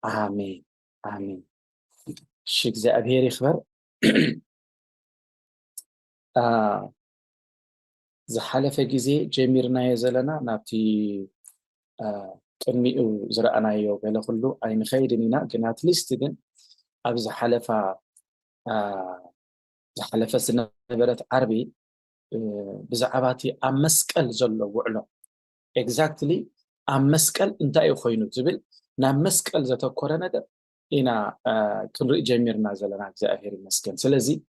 آمين آمين شيك زي أبيري خبر زحلفة جزي جميرنا يزلنا نابتي كمية زرعنا يو بلا كله أي مخيرنا جنات ليستدن أب زحلفة زحلفة سنة برت عربي بزعباتي أمسكال زلوا وعلو exactly أمسكال أنت أي خوينو زبل نمسكال زتو كورونا ده إنا كنري جميرنا زلنا زي أبيري مسكن سلزي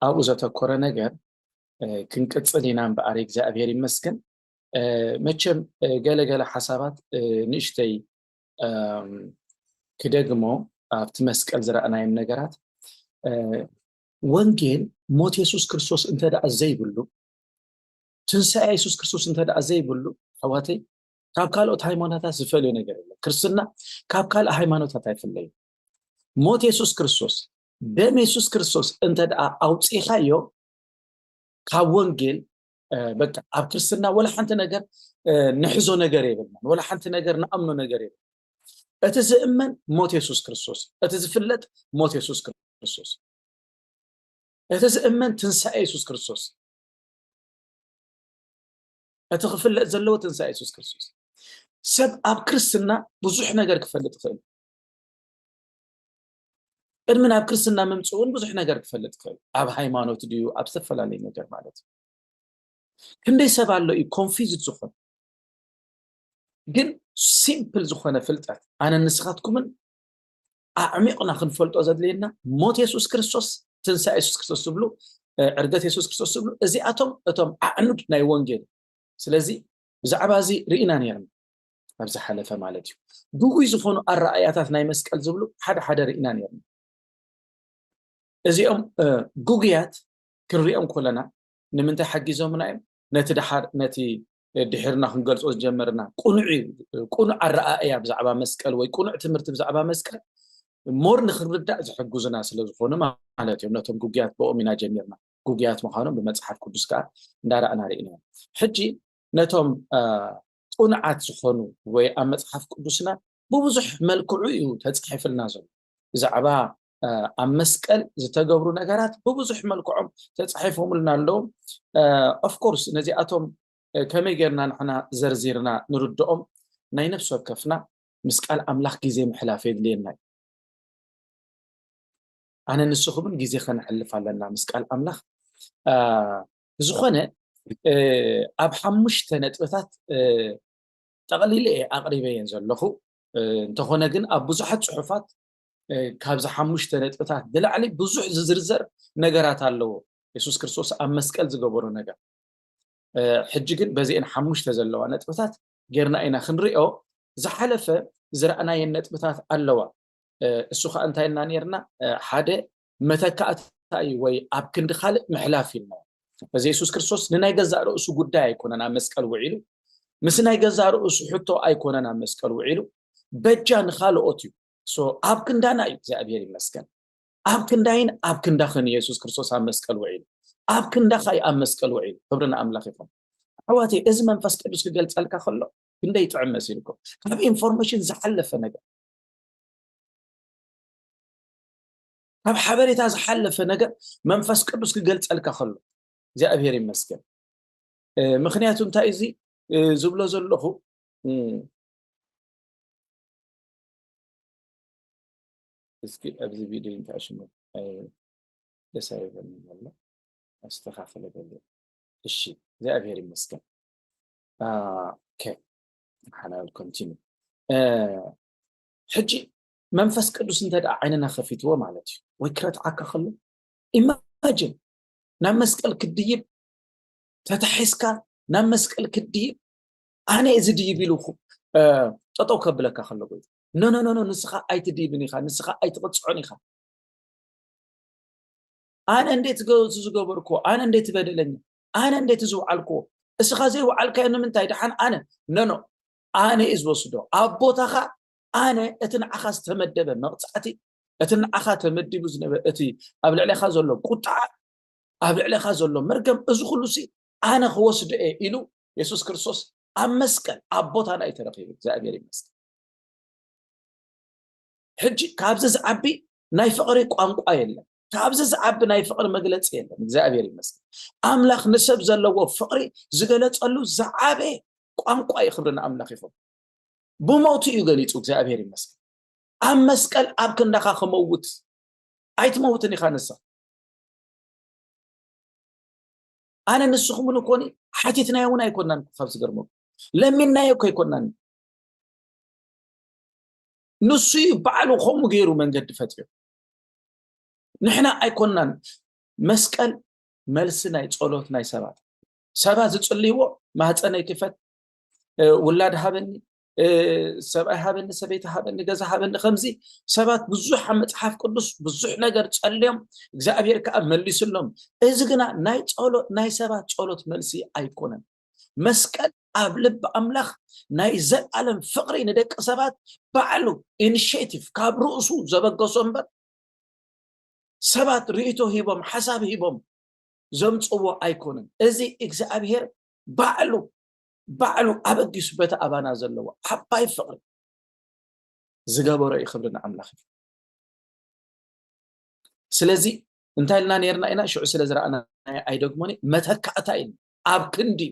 أو زتكور نجار كنقصل ينام بأري እግዚአብሔር ይመስገን መቼም ገለገለ ሐሳባት ንሽተይ ከደግሞ አብት መስቀል ዝራእናይም ነገራት ወንጌል ሞት ኢየሱስ ክርስቶስ እንተዳ አዘይብሉ ትንሣኤ ኢየሱስ ክርስቶስ እንተዳ አዘይብሉ አዋተይ ካብ ካልኦት ሃይማኖታት ዝፈልዮ ነገር የለም ክርስትና ካብ ካል ሃይማኖታት አይፈልይም ሞት ኢየሱስ ክርስቶስ ደም ኢየሱስ ክርስቶስ እንተዳ አውጽኻዮ ካብ ወንጌል በቃ ኣብ ክርስትና ወላ ሓንቲ ነገር ንሕዞ ነገር የብልናን ወላ ሓንቲ ነገር ንኣምኖ ነገር የብልናን እቲ ዝእመን ሞት ኢየሱስ ክርስቶስ እቲ ዝፍለጥ ሞት ኢየሱስ ክርስቶስ እቲ ዝእመን ትንሣኤ ኢየሱስ ክርስቶስ እቲ ክፍለጥ ዘለዎ ትንሣኤ ኢየሱስ ክርስቶስ ሰብ ኣብ ክርስትና ብዙሕ ነገር ክፈልጥ ይኽእል ቅድምን ኣብ ክርስትና መምጽኡን ብዙሕ ነገር ክፈልጥ ይኽእል ኣብ ሃይማኖት ድዩ ኣብ ዝተፈላለዩ ነገር ማለት ክንደይ ሰብ ኣሎ እዩ ኮንፊውዝድ ዝኾነ ግን ሲምፕል ዝኾነ ፍልጠት ኣነ ንስኻትኩምን ኣዕሚቕና ክንፈልጦ ዘድልየና ሞት ኢየሱስ ክርስቶስ ትንሣኤ ኢየሱስ ክርስቶስ ዝብሉ ዕርገት ኢየሱስ ክርስቶስ ዝብሉ እዚኣቶም እቶም ኣዕኑድ ናይ ወንጌል ስለዚ ብዛዕባ እዚ ርኢና ነርና ኣብ ዝሓለፈ ማለት እዩ ድጉይ ዝኾኑ ኣረኣያታት ናይ መስቀል ዝብሉ ሓደ ሓደ ርኢና ነርና እዚኦም ጉግያት ክንሪኦም ከለና ንምንታይ ሓጊዞምና እዮም ነቲ ድሓር ነቲ ድሕርና ክንገልጾ ዝጀመርና ቁኑዕ ኣረኣእያ ብዛዕባ መስቀል ወይ ቁኑዕ ትምህርቲ ብዛዕባ መስቀል ሞር ንኽንርዳእ ዝሕግዙና ስለ ዝኾኑ ማለት እዮም ነቶም ጉግያት ብኦም ኢና ጀሚርና ጉግያት ምዃኖም ብመፅሓፍ ቅዱስ ከዓ እንዳረኣና ርኢና ሕጂ ነቶም ቁኑዓት ዝኾኑ ወይ ኣብ መፅሓፍ ቅዱስና ብብዙሕ መልክዑ እዩ ተፃሒፍልና ዘሎ ብዛዕባ ኣብ መስቀል ዝተገብሩ ነገራት ብብዙሕ መልክዖም ተፃሒፎምልና ኣለዉ ኦፍ ኮርስ ነዚኣቶም ከመይ ጌርና ንሕና ዘርዚርና ንርድኦም ናይ ነፍሲ ወከፍና ምስቃል ኣምላኽ ግዜ ምሕላፍ የድልየና እዩ ኣነ ንስኹምን ግዜ ከነሕልፍ ኣለና ምስቃል ኣምላኽ ዝኾነ ኣብ 5 ነጥብታት ጠቕሊለ ኣቕሪበ እየን ዘለኹ እንተኾነ ግን ኣብ ብዙሓት ፅሑፋት ካብዚ 5 ነጥብታት ብላዕሊ ብዙሕ ዝዝርዘር ነገራት ኣለዎ ኢየሱስ ክርስቶስ ኣብ መስቀል ዝገበሮ ነገር ሕጂ ግን በዚአን 5 ዘለዋ ነጥብታት ጌርና ኢና ክንሪኦ ዝሓለፈ ዝረኣናየ ነጥብታት ኣለዋ እሱ ከዓ እንታይ ኢልና ነርና ሓደ መተካእታይ ወይ ኣብ ክንዲ ካልእ ምሕላፍ ኢልና በዚ ኢየሱስ ክርስቶስ ንናይ ገዛእ ርእሱ ጉዳይ ኣይኮነን ኣብ መስቀል ውዒሉ ምስ ናይ ገዛእ ርእሱ ሕቶ ኣይኮነን ኣብ መስቀል ውዒሉ በጃ ንኻልኦት እዩ ሶ ኣብ ክንዳና እዩ እግዚአብሔር ይመስገን ኣብ ክንዳይን ኣብ ክንዳኽን ኢየሱስ ክርስቶስ ኣብ መስቀል ውዒሉ ኣብ ክንዳኻይ ኣብ መስቀል ውዒሉ ክብርና ኣምላኽ ይኹን ኣሕዋተይ እዚ መንፈስ ቅዱስ ክገልጸልካ ከሎ ክንደይ ጥዕም መሲልኩም ካብ ኢንፎርሜሽን ዝሓለፈ ነገር ካብ ሓበሬታ ዝሓለፈ ነገር መንፈስ ቅዱስ ክገልጸልካ ከሎ እግዚአብሔር ይመስገን ምክንያቱ እንታይ እዚ ዝብሎ ዘለኹ እስኪ ኣብዚ ቪድዮ እንታሽሙ ለሳይበን ወላ አስተካክለ በለ እሺ እግዚአብሔር ይመስገን ኦኬ ሓናል ኮንቲኒ ሕጂ መንፈስ ቅዱስ እንተዳ ዓይንና ከፊትዎ ማለት እዩ ወይ ክረትዓካ ከሎ ኢማጂን ናብ መስቀል ክድይብ ተታሒስካ ናብ መስቀል ክድይብ ኣነ እዚ ድይብ ኢሉኹ ጠጠው ከብለካ ከሎ ወይ ኖ ኖ ኖ ንስኻ ኣይትድይብን ኢኻ ንስኻ ኣይትቕፅዖን ኢኻ ኣነ እንዴት ዝገበርኩ ኣነ እንዴት በደለኝ ኣነ እንዴት ዝውዓልኩ እስኻ ዘይውዓልካዮ ንምንታይ ድሓን ኣነ ኖ ኖ ኣነ እዩ ዝወስዶ ኣብ ቦታኻ ኣነ እቲ ንዓኻ ዝተመደበ መቕፃዕቲ እቲ ንዓኻ ተመዲቡ ዝነበረ እቲ ኣብ ልዕሊኻ ዘሎ ቁጣዕ ኣብ ልዕሊኻ ዘሎ መርገም እዚ ኩሉ ሲ ኣነ ክወስዶ እየ ኢሉ ኢየሱስ ክርስቶስ أمسكن أبوتنا يترقيه زابير يمسك حج كابزز عبي ناي فقري قانقا يلا كابزز عبي ناي فقر مجلص يلا زابير يمسك أملاخ نسب زلوا فقري زجلت قالوا زعابي قانقا يخبرنا أملاخ يفهم بموت يغليصو زابير يمسك أمسكن أبكن دخا خموت أيت موتني خانسا أنا نسخم نكوني حاجتنا يونا يكونن خبز قرمو لمنا يكونن نسي بعلو خم غيرو من قد فتيو نحنا أيكونن مسكال ملسنا يتصلوت ناي سبات تصليو ما هتصني كفت ولاد هابني سبع هابني سبيت هابني جزا هابني خمسي سبات بزح متحف قدس بزح نجر تصليهم እግዚአብሔር ከአብ መልስሎም እዚ ግና ናይ ጸሎት ናይ ሰባት ጸሎት መልሲ ኣይኮነን መስቀል ኣብ ልብ ኣምላኽ ናይ ዘላለም ፍቅሪ ንደቂ ሰባት ባዕሉ ኢኒሺየቲቭ ካብ ርእሱ ዘበገሶ እምበር ሰባት ርእይቶ ሂቦም ሓሳብ ሂቦም ዘምጽዎ ኣይኮነን እዚ እግዚአብሔር ባዕሉ ኣበጊሱ በታ ኣባና ዘለዎ ዓባይ ፍቅሪ ዝገበሮ ይኽብርና ኣምላኽ ስለዚ እንታይ ልና ነርና ኢና ሽዑ ስለ ዝራእና ኣይደግሞኒ መተካእታ ኢን ኣብ ክንዲ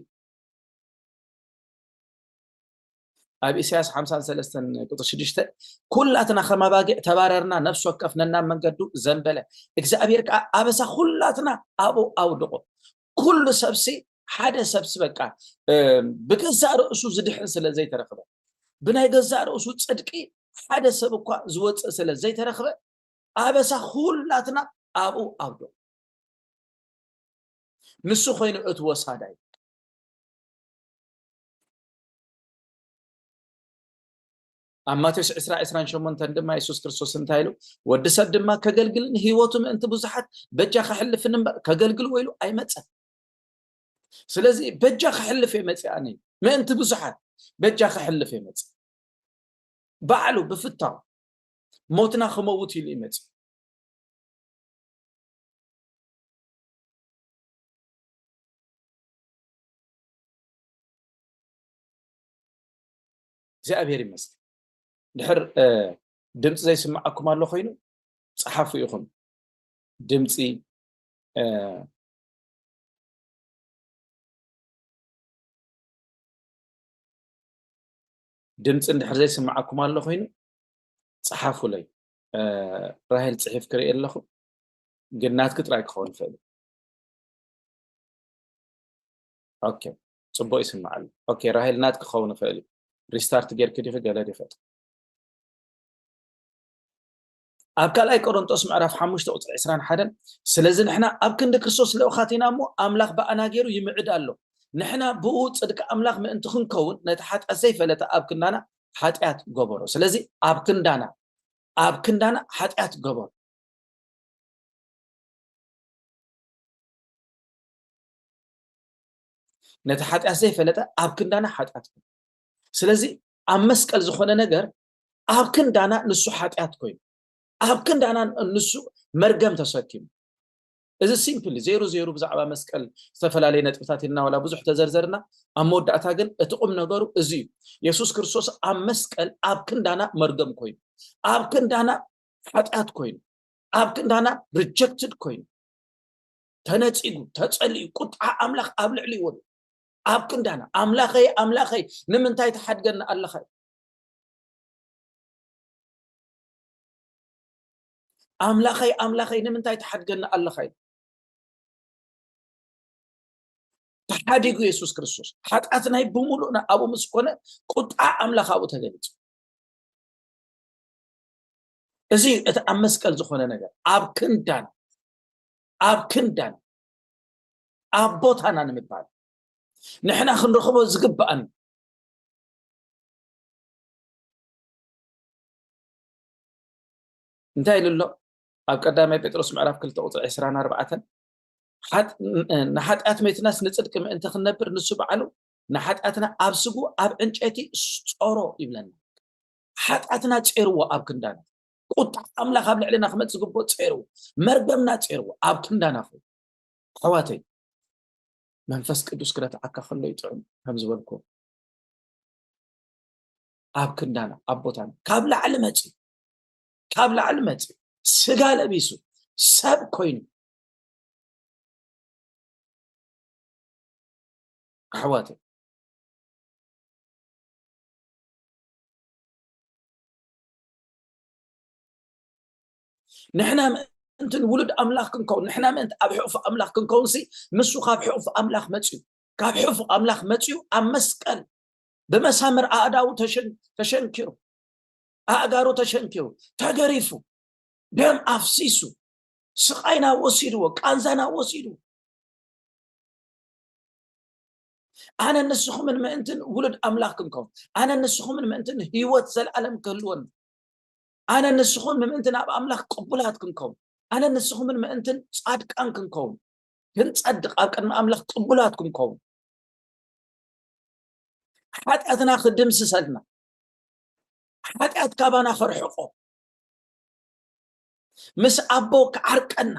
ኣብ ኢሳያስ 53 ቁጥር 6 ኩላትና ከመባጊዕ ተባረርና ነፍስ ወከፍነና መንገዱ ዘንበለ እግዚአብሔር አበሳ ኩላትና አቡ አውድቆ ኩሉ ሰብሲ ሓደ ሰብስ በቃ በገዛ ርእሱ ዝድሕን ስለ ዘይተረኸበ ብናይ ገዛ ርእሱ ጽድቂ ሓደ ሰብ እኳ ዝወጽእ ስለ ዘይተረኸበ አበሳ ሁላትና አቡ አውዶ ንሱ ኮይኑ እትወሳዳይ አማቴዎስ 10:28 ድማ ኢየሱስ ክርስቶስ እንታይሉ ወዲ ሰብ ድማ ከገልግልን ህይወቱም እንት ብዙሓት በጃ ከሕልፍን ከገልግል ወይሉ አይመጸ ስለዚህ በጃ ከሕልፍ ይመጽ ያኔ ምንት ብዙሓት በጃ ከሕልፍ ይመጽ ባዕሉ በፍታው ሞትና ከመውት ይል ይመጽ እግዚአብሔር ይመስገን ድሕር ድምጽ ዘይስማዓኩም ኣሎ ኮይኑ ጽሓፉ ይኹም ድምጽ ድምጽ ድሕር ዘይስማዓኩም ኣሎ ኮይኑ ጽሓፉ ለይ ራሄል ጽሒፍ ክርኢ ኣለኹ ግናት ክትራይ ክኸውን ይኽእል ኦኬ ጽቡቅ ይስማዓል ኦኬ ራሄል ናት ክኸውን ይኽእል ሪስታርት ጌርክ ዲፈ ገለድ ይፈጥ ኣብ ካልኣይ ቆሮንቶስ ምዕራፍ 5 ቁጥር 21 ስለዚ ንሕና ኣብ ክንዲ ክርስቶስ ለኡኻቲና እሞ ኣምላኽ በኣና ገይሩ ይምዕድ ኣሎ ንሕና ብኡ ጽድቂ ኣምላኽ ምእንቲ ክንከውን ነቲ ሓጢኣት ዘይፈለጠ ኣብ ክንዳና ሓጢኣት ገበሮ ስለዚ ኣብ ክንዳና ሓጢኣት ገበሮ ነቲ ሓጢኣት ዘይፈለጠ ኣብ ክንዳና ሓጢኣት ስለዚ ኣብ መስቀል ዝኾነ ነገር ኣብ ክንዳና ንሱ ሓጢኣት ኮይኑ ኣብ ክንዳና ንሱ መርገም ተሰኪሙ እዚ ሲምፕሊ 00 ብዛዕባ መስቀል ዝተፈላለዩ ነጥብታት ይናወላ ብዙሕ ተዘርዘርና ኣብ መወዳእታ ግን እቲ ቁም ነገሩ እዚ ኢየሱስ ክርስቶስ ኣብ መስቀል ኣብ ክንዳና መርገም ኮይኑ ኣብ ክንዳና ሓጢኣት ኮይኑ ኣብ ክንዳና ሪጀክትድ ኮይኑ ተነጺጉ ተጸልዩ ቁጣ ኣምላኽ ኣብ ልዕሊ ይወድ ኣብ ክንዳና ኣምላኸይ ንምንታይ ተሓድገና ኣለኸ ኣምላኸይ ንምንታይ ተሓድገና ኣለኸ ተሓዲጉ ኢየሱስ ክርስቶስ ሓጢኣትናይ ብሙሉእና ኣብኡ ምስ ኮነ ቁጣ ኣምላኽ ኣብኡ ተገሊጹ እዚ እቲ ኣብ መስቀል ዝኾነ ነገር ኣብ ክንዳና ኣብ ቦታና ንምባል ንሕና ክንረኽቦ ዝግባአን እንታይ ኢሉ ኣሎ ኣብ ቀዳማይ ጴጥሮስ ምዕራፍ 2 ቁጥር 24 ንሓጢኣት መይትናስ ንጽድቂ ምእንቲ ክንነብር ንሱ በዓሉ ንሓጢኣትና ኣብ ስጉ ኣብ ዕንጨይቲ ጾሮ ይብለና ሓጢኣትና ጼርዎ ኣብ ክንዳና ቁጣ ኣምላኽ ኣብ ልዕሊና ክመጽእ ዝግብኦ ጼርዎ መርገምና ጼርዎ ኣብ ክንዳና ኾ ሕዋተይ መንፈስ ቅዱስ ክረትዓካ ከሎ ይጥዕም ከም ዝበልኩ ኣብ ክንዳና ኣብ ቦታና ካብ ላዕሊ መፂ ስጋ ለቢሱ ሰብ ኮይኑ ኣሕዋተይ ንሕና እንትን ውሉድ ኣምላኽ ክንከውን ንሕና ምእንቲ ኣብ ሕቑፍ ኣምላኽ ክንከውን ሲ ምሱ ካብ ሕቑፍ ኣምላኽ መፂኡ ካብ ሕቑፍ ኣምላኽ መፂኡ ኣብ መስቀል ብመሳምር ኣእዳው ተሸንኪሩ ኣእጋሩ ተሸንኪሩ ተገሪፉ ደም ኣፍሲሱ ስቃይና ወሲድዎ ቃንዛና ወሲድዎ ኣነ ንስኹምን ምእንትን ውሉድ ኣምላኽ ክንከውን ኣነ ንስኹምን ምእንትን ህይወት ዘለዓለም ክህልወን ኣነ ንስኹም ምእንትን ኣብ ኣምላኽ ቅቡላት ክንከውን ኣነ ንስኹም ምእንትን ጻድቃን ክንከውን ክንጸድቕ ኣብ ቅድሚ ኣምላኽ ቅቡላት ክንከውን ሓጢኣትና ክድምስሰልና ሓጢኣት ካባና ክርሕቆ ምስ ኣቦ ክዓርቀና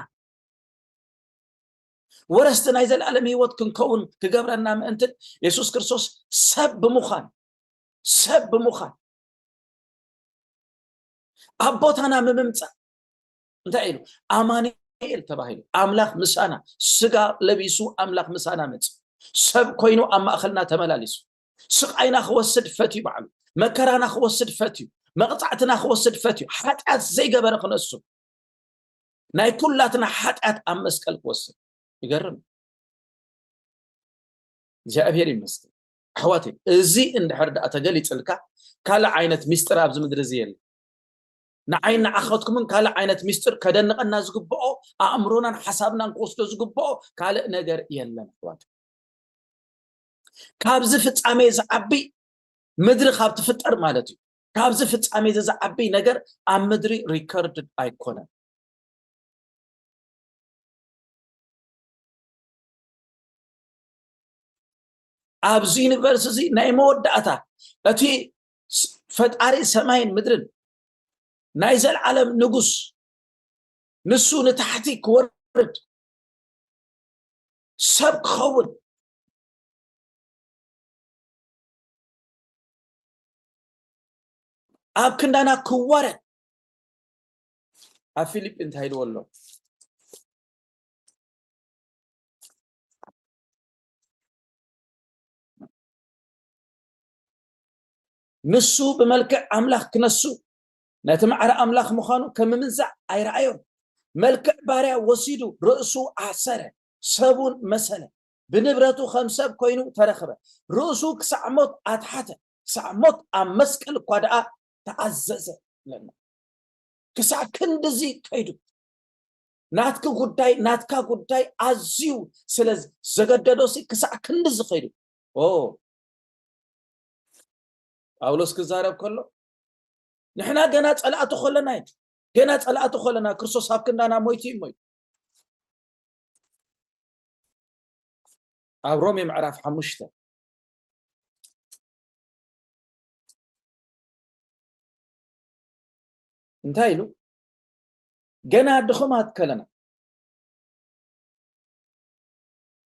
ወረስቲ ናይ ዘለዓለም ህይወት ክንከውን ክገብረና ምእንትን ኢየሱስ ክርስቶስ ሰብ ብምዃን ኣቦታና ምምምጻእ እንታይ ኢሉ ኣማኑኤል ተባሂሉ ኣምላኽ ምሳና ስጋ ለቢሱ ኣምላኽ ምሳና መጽ ሰብ ኮይኑ ኣብ ማእኸልና ተመላሊሱ ስቃይና ክወስድ ፈትዩ ባዕሉ መከራና ክወስድ ፈትዩ መቕጻዕትና ክወስድ ፈትዩ ሓጢኣት ዘይገበረ ክነሱ ናይ ኩላትና ሓጢኣት ኣብ መስቀል ክወስድ ይገርም እግዚአብሔር ይመስገን ኣሕዋተይ እዚ እንድሕር ዳኣ ተገሊፅልካ ካልእ ዓይነት ምስጢር ኣብዚ ምድሪ እዚ የለን ንዓይና ዓኸትኩምን ካልእ ዓይነት ምስጢር ከደንቀና ዝግብኦ ኣእምሮናን ሓሳብናን ክወስዶ ዝግብኦ ካልእ ነገር የለን ኣሕዋተይ ካብዚ ፍጻሜ ዝዓቢ ምድሪ ካብ ትፍጠር ማለት እዩ ካብዚ ፍጻሜ ዝዓቢ ነገር ኣብ ምድሪ ሪከርድ ኣይኮነን ኣብዚ ዩኒቨርስ እዚ ናይ መወዳእታ እቲ ፈጣሪ ሰማይን ምድርን ናይ ዘለዓለም ንጉስ ንሱ ንታሕቲ ክወርድ ሰብ ክኸውን ኣብ ክንዳና ክወረድ ኣብ ፊልጵ እንታይ ኢልዎ ኣሎ ንሱ ብመልክዕ ኣምላኽ ክነሱ ነቲ ማዕረ ኣምላኽ ምዃኑ ከም ምንዛዕ ኣይረኣዮም መልክዕ ባርያ ወሲዱ ርእሱ ኣሰረ ሰቡን መሰለ ብንብረቱ ከም ሰብ ኮይኑ ተረኸበ ርእሱ ክሳዕ ሞት ኣትሓተ ክሳዕ ሞት ኣብ መስቀል እኳ ደኣ ተኣዘዘ ለና ክሳዕ ክንድዚ ከይዱ ናትካ ጉዳይ ኣዝዩ ስለ ዘገደዶሲ ክሳዕ ክንድዚ ከይዱ ጳውሎስ ክዛረብ ከሎ ንሕና ገና ጸላእቱ ኾለና ክርስቶስ ኣብ ክንዳና ሞይቱ ሞይቱ ኣብ ሮሜ ምዕራፍ 5 እንታይ ኢሉ ገና ድኹማት ከለና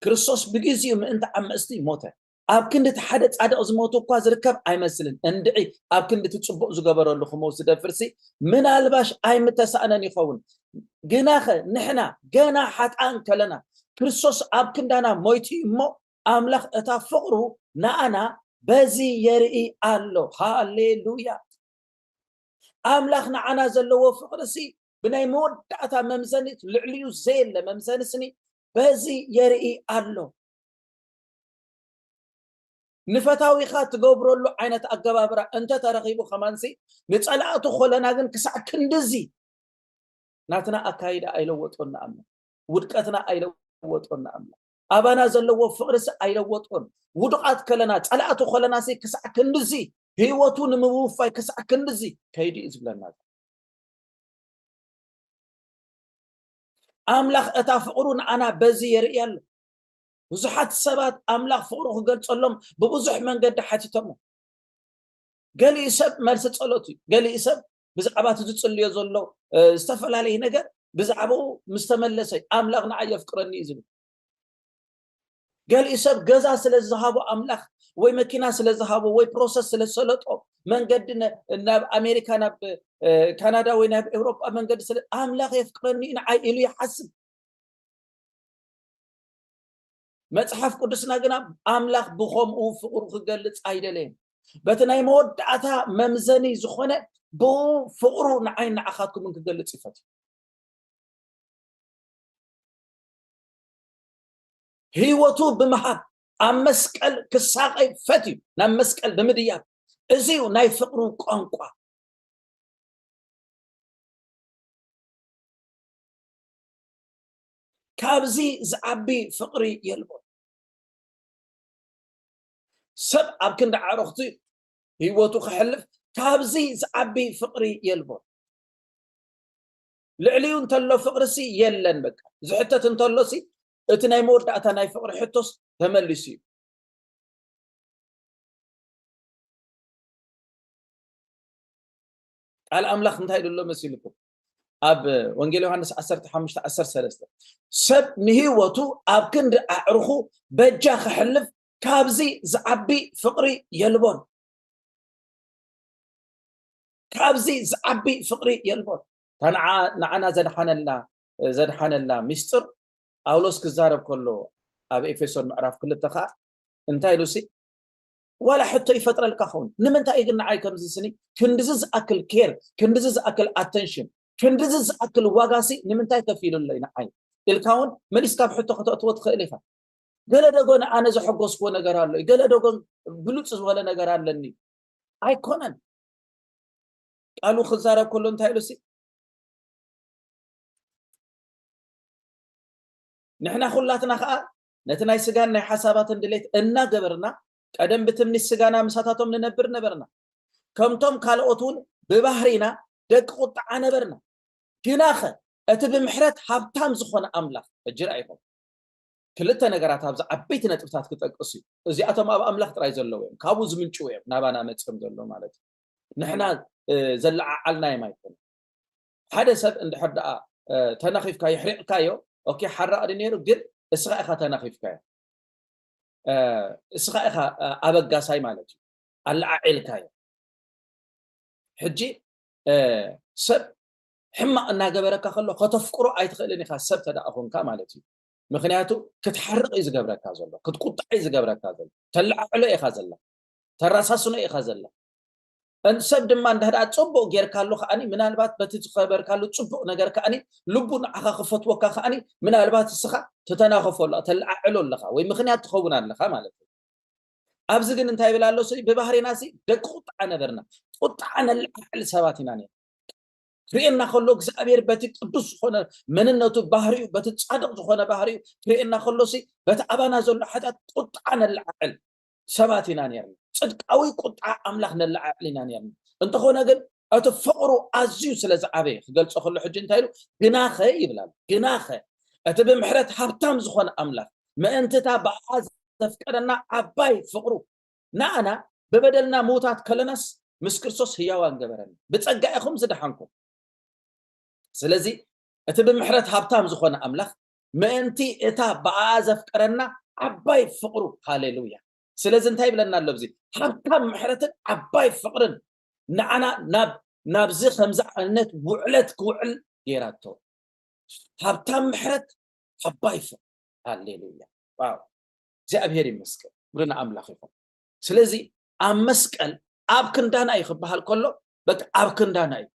ክርስቶስ ብግዚኡ ምእንቲ ዓመስቲ ሞተ ኣብ ክንዲ ሓደ ጻድቕ ዝሞቱ እኳ ዝርከብ ኣይመስልን እንድዒ ኣብ ክንዲ ትጽቡቕ ዝገበረሉ ክመውት ዝደፍርሲ ምናልባሽ ኣይምተሳእነን ይኸውን ግናኸ ንሕና ገና ሓጥኣን ከለና ክርስቶስ ኣብ ክንዳና ሞይቱ እሞ ኣምላኽ እታ ፍቕሩ ንኣና በዚ የርኢ ኣሎ ሃሌሉያ ኣምላኽ ንዓና ዘለዎ ፍቕርሲ ብናይ መወዳእታ መምዘኒት ልዕልዩ ዘየለ መምዘንስኒ በዚ የርኢ ኣሎ ንፈታዊኻ ትገብረሉ ዓይነት ኣገባብራ እንተ ተረኺቡ ከማንሲ ንጸላእቱ ኾለና ግን ክሳዕ ክንድዚ ናትና ኣካይዳ ኣይለወጦና ኣምላኽ ውድቀትና ኣይለወጦና ኣምላኽ ኣባና ዘለዎ ፍቕርሲ ኣይለወጦን ውድቃት ከለና ጸላእቱ ኾለናሲ ክሳዕ ክንድዚ ህይወቱ ንምውፋይ ክሳዕ ክንድዚ ከይዲ ዝብለና ኣምላኽ እታ ፍቕሩ ንኣና በዚ የርኢ ኣሎ ብዙሓት ሰባት ኣምላኽ ፍቕሩ ክገልጸሎም ብብዙሕ መንገዲ ሓቲቶሞ ገሊኡ ሰብ መልሲ ጸሎት እዩ ገሊኡ ሰብ ብዛዕባ ዝጽልዮ ዘሎ ዝተፈላለዩ ነገር ብዛዕባኡ ምስ ተመለሰ ኣምላኽ ንዓይ የፍቅረኒ እዩ ዝብል ገሊኡ ሰብ ገዛ ስለ ዝሃቦ ኣምላኽ ወይ መኪና ስለ ዝሃቦ ወይ ፕሮሰስ ስለ ዝሰለጦ منقدنا ناب أمريكا ناب كندا وناب أوروبا منقد سل أملاك يفكرني إن عائلي يحسب متحف قدسنا جنا أملاك بخم وفقر خجلت عيدلين بتنا يمود عتا ممزني زخنة بو فقرو نعين أخذكم من خجلت صفات هيوتو بمحب أمسكال كساقي فتي نمسكال بمديات إزيو ناي فقرو قنقوا كابزي زعبي فقري يلبون سب أبكن دعارختي هيوتو خحلف كابزي زعبي فقري يلبون لعليون تلو فقرسي يلن بك زحتت انتلوسي اتناي مورد اتناي فقر حتوس تملسي قال أملاك انتهي لله مسيلكم أب وانجيل يوحنس 15:13 سب نهيوتو أبكن أعرخو بجا خحلف كابزي زعبي فقري يلبون كابزي زعبي فقري يلبون نعنا زدحان الله مستر أولوس كزارب كله أب إفسون معرف كل التخا انتهي لوسي ولا حتى يفتر الكخون نمنتا يقلنا عاي كم سني كندزز أكل كير كندزز أكل attention كندزز أكل واقاسي نمنتا يكفيلو لنا عاي الكون مليس كاب حتى خطوات خليفة قال دقون أنا زو حقوس كو نقران لي قال دقون بلوتس ولا نقران لني عاي كونن قالوا خزارة كله انتهي لسي نحنا خلاتنا خاء نتناي سجان حسابات دليت إنا قبرنا قدم بتمني السجانا مساتاتهم ننبر نبرنا كم توم كالوتون ببحرنا دق قطع نبرنا كناخه أتبي محرت حبتام زخون أملاك الجرائهم كلتا نقرات هابز عبيت نتفتات كتقصي زي أتم أب أملاك ترايز اللوين كابوز من شوية نابانا متسم دلو مالتي نحنا زلع عالنا ما يكون حدثت عند حد تنخيف كاي يحرق كايو أوكي حرق دينيرو جد إسرائيل تنخيف كاي إسرائيل أبقى ساي مالتي العائل كاي حجي سب حما أنها جبرك خلوا خطفكروا أي تخليني خاص سب تدا أخون كمالتي مخنياتو كتحرق إذا جبرك هذا الله كتقطع إذا جبرك هذا تلع على إيه هذا الله تراسسنا إيه هذا الله أن سب دم من ده أتصبوا غير كارلو خاني من البات بتتخبر كارلو تصبوا نجار كاني لبون عخا خفت وكا خاني من البات السخا تتناخف الله تلع على الله ومخنيات تخون الله مالتي أبزقن انتهي بلا الله سي ببحر ناسي دقوط عنا برنا قط عنا الأحل سباتنا نيا كرينا خلوك زابير بتقدس خنا من النوت بحري بتتصادق خنا بحري كرينا خلوسي بتعبنا زول حتى قط عنا الأحل سباتنا نيا صدق قوي قطع أملاخنا الأحلنا نيا انت خنا قل أتفقروا أزيو سلازعابي قال خلو حج انتهي جناخه يبلال جناخه أتبي محرت حبتام زخنا أملاخ ما أنت تابع تفكرنا عباي فقرو نانا ببدلنا موتات كلناس مسكرسوس هياوان جبرنا بتصقعكم زدحانكم سلازي اتب محرت هابتام زخونه املاخ ما انتي اتا بعازف قرنا عباي فقرو هاليلويا سلازي انتي بلنا لبزي هابتام محرت عباي فقرن نعنا نابزي خمزه عنت وعلت كوعل يراتو هابتام محرت عباي فقر هاليلويا واو زابير يمسك برنا املاخ يكون سلازي امسكل ابكندانا يخبحال كله بك ابكندانا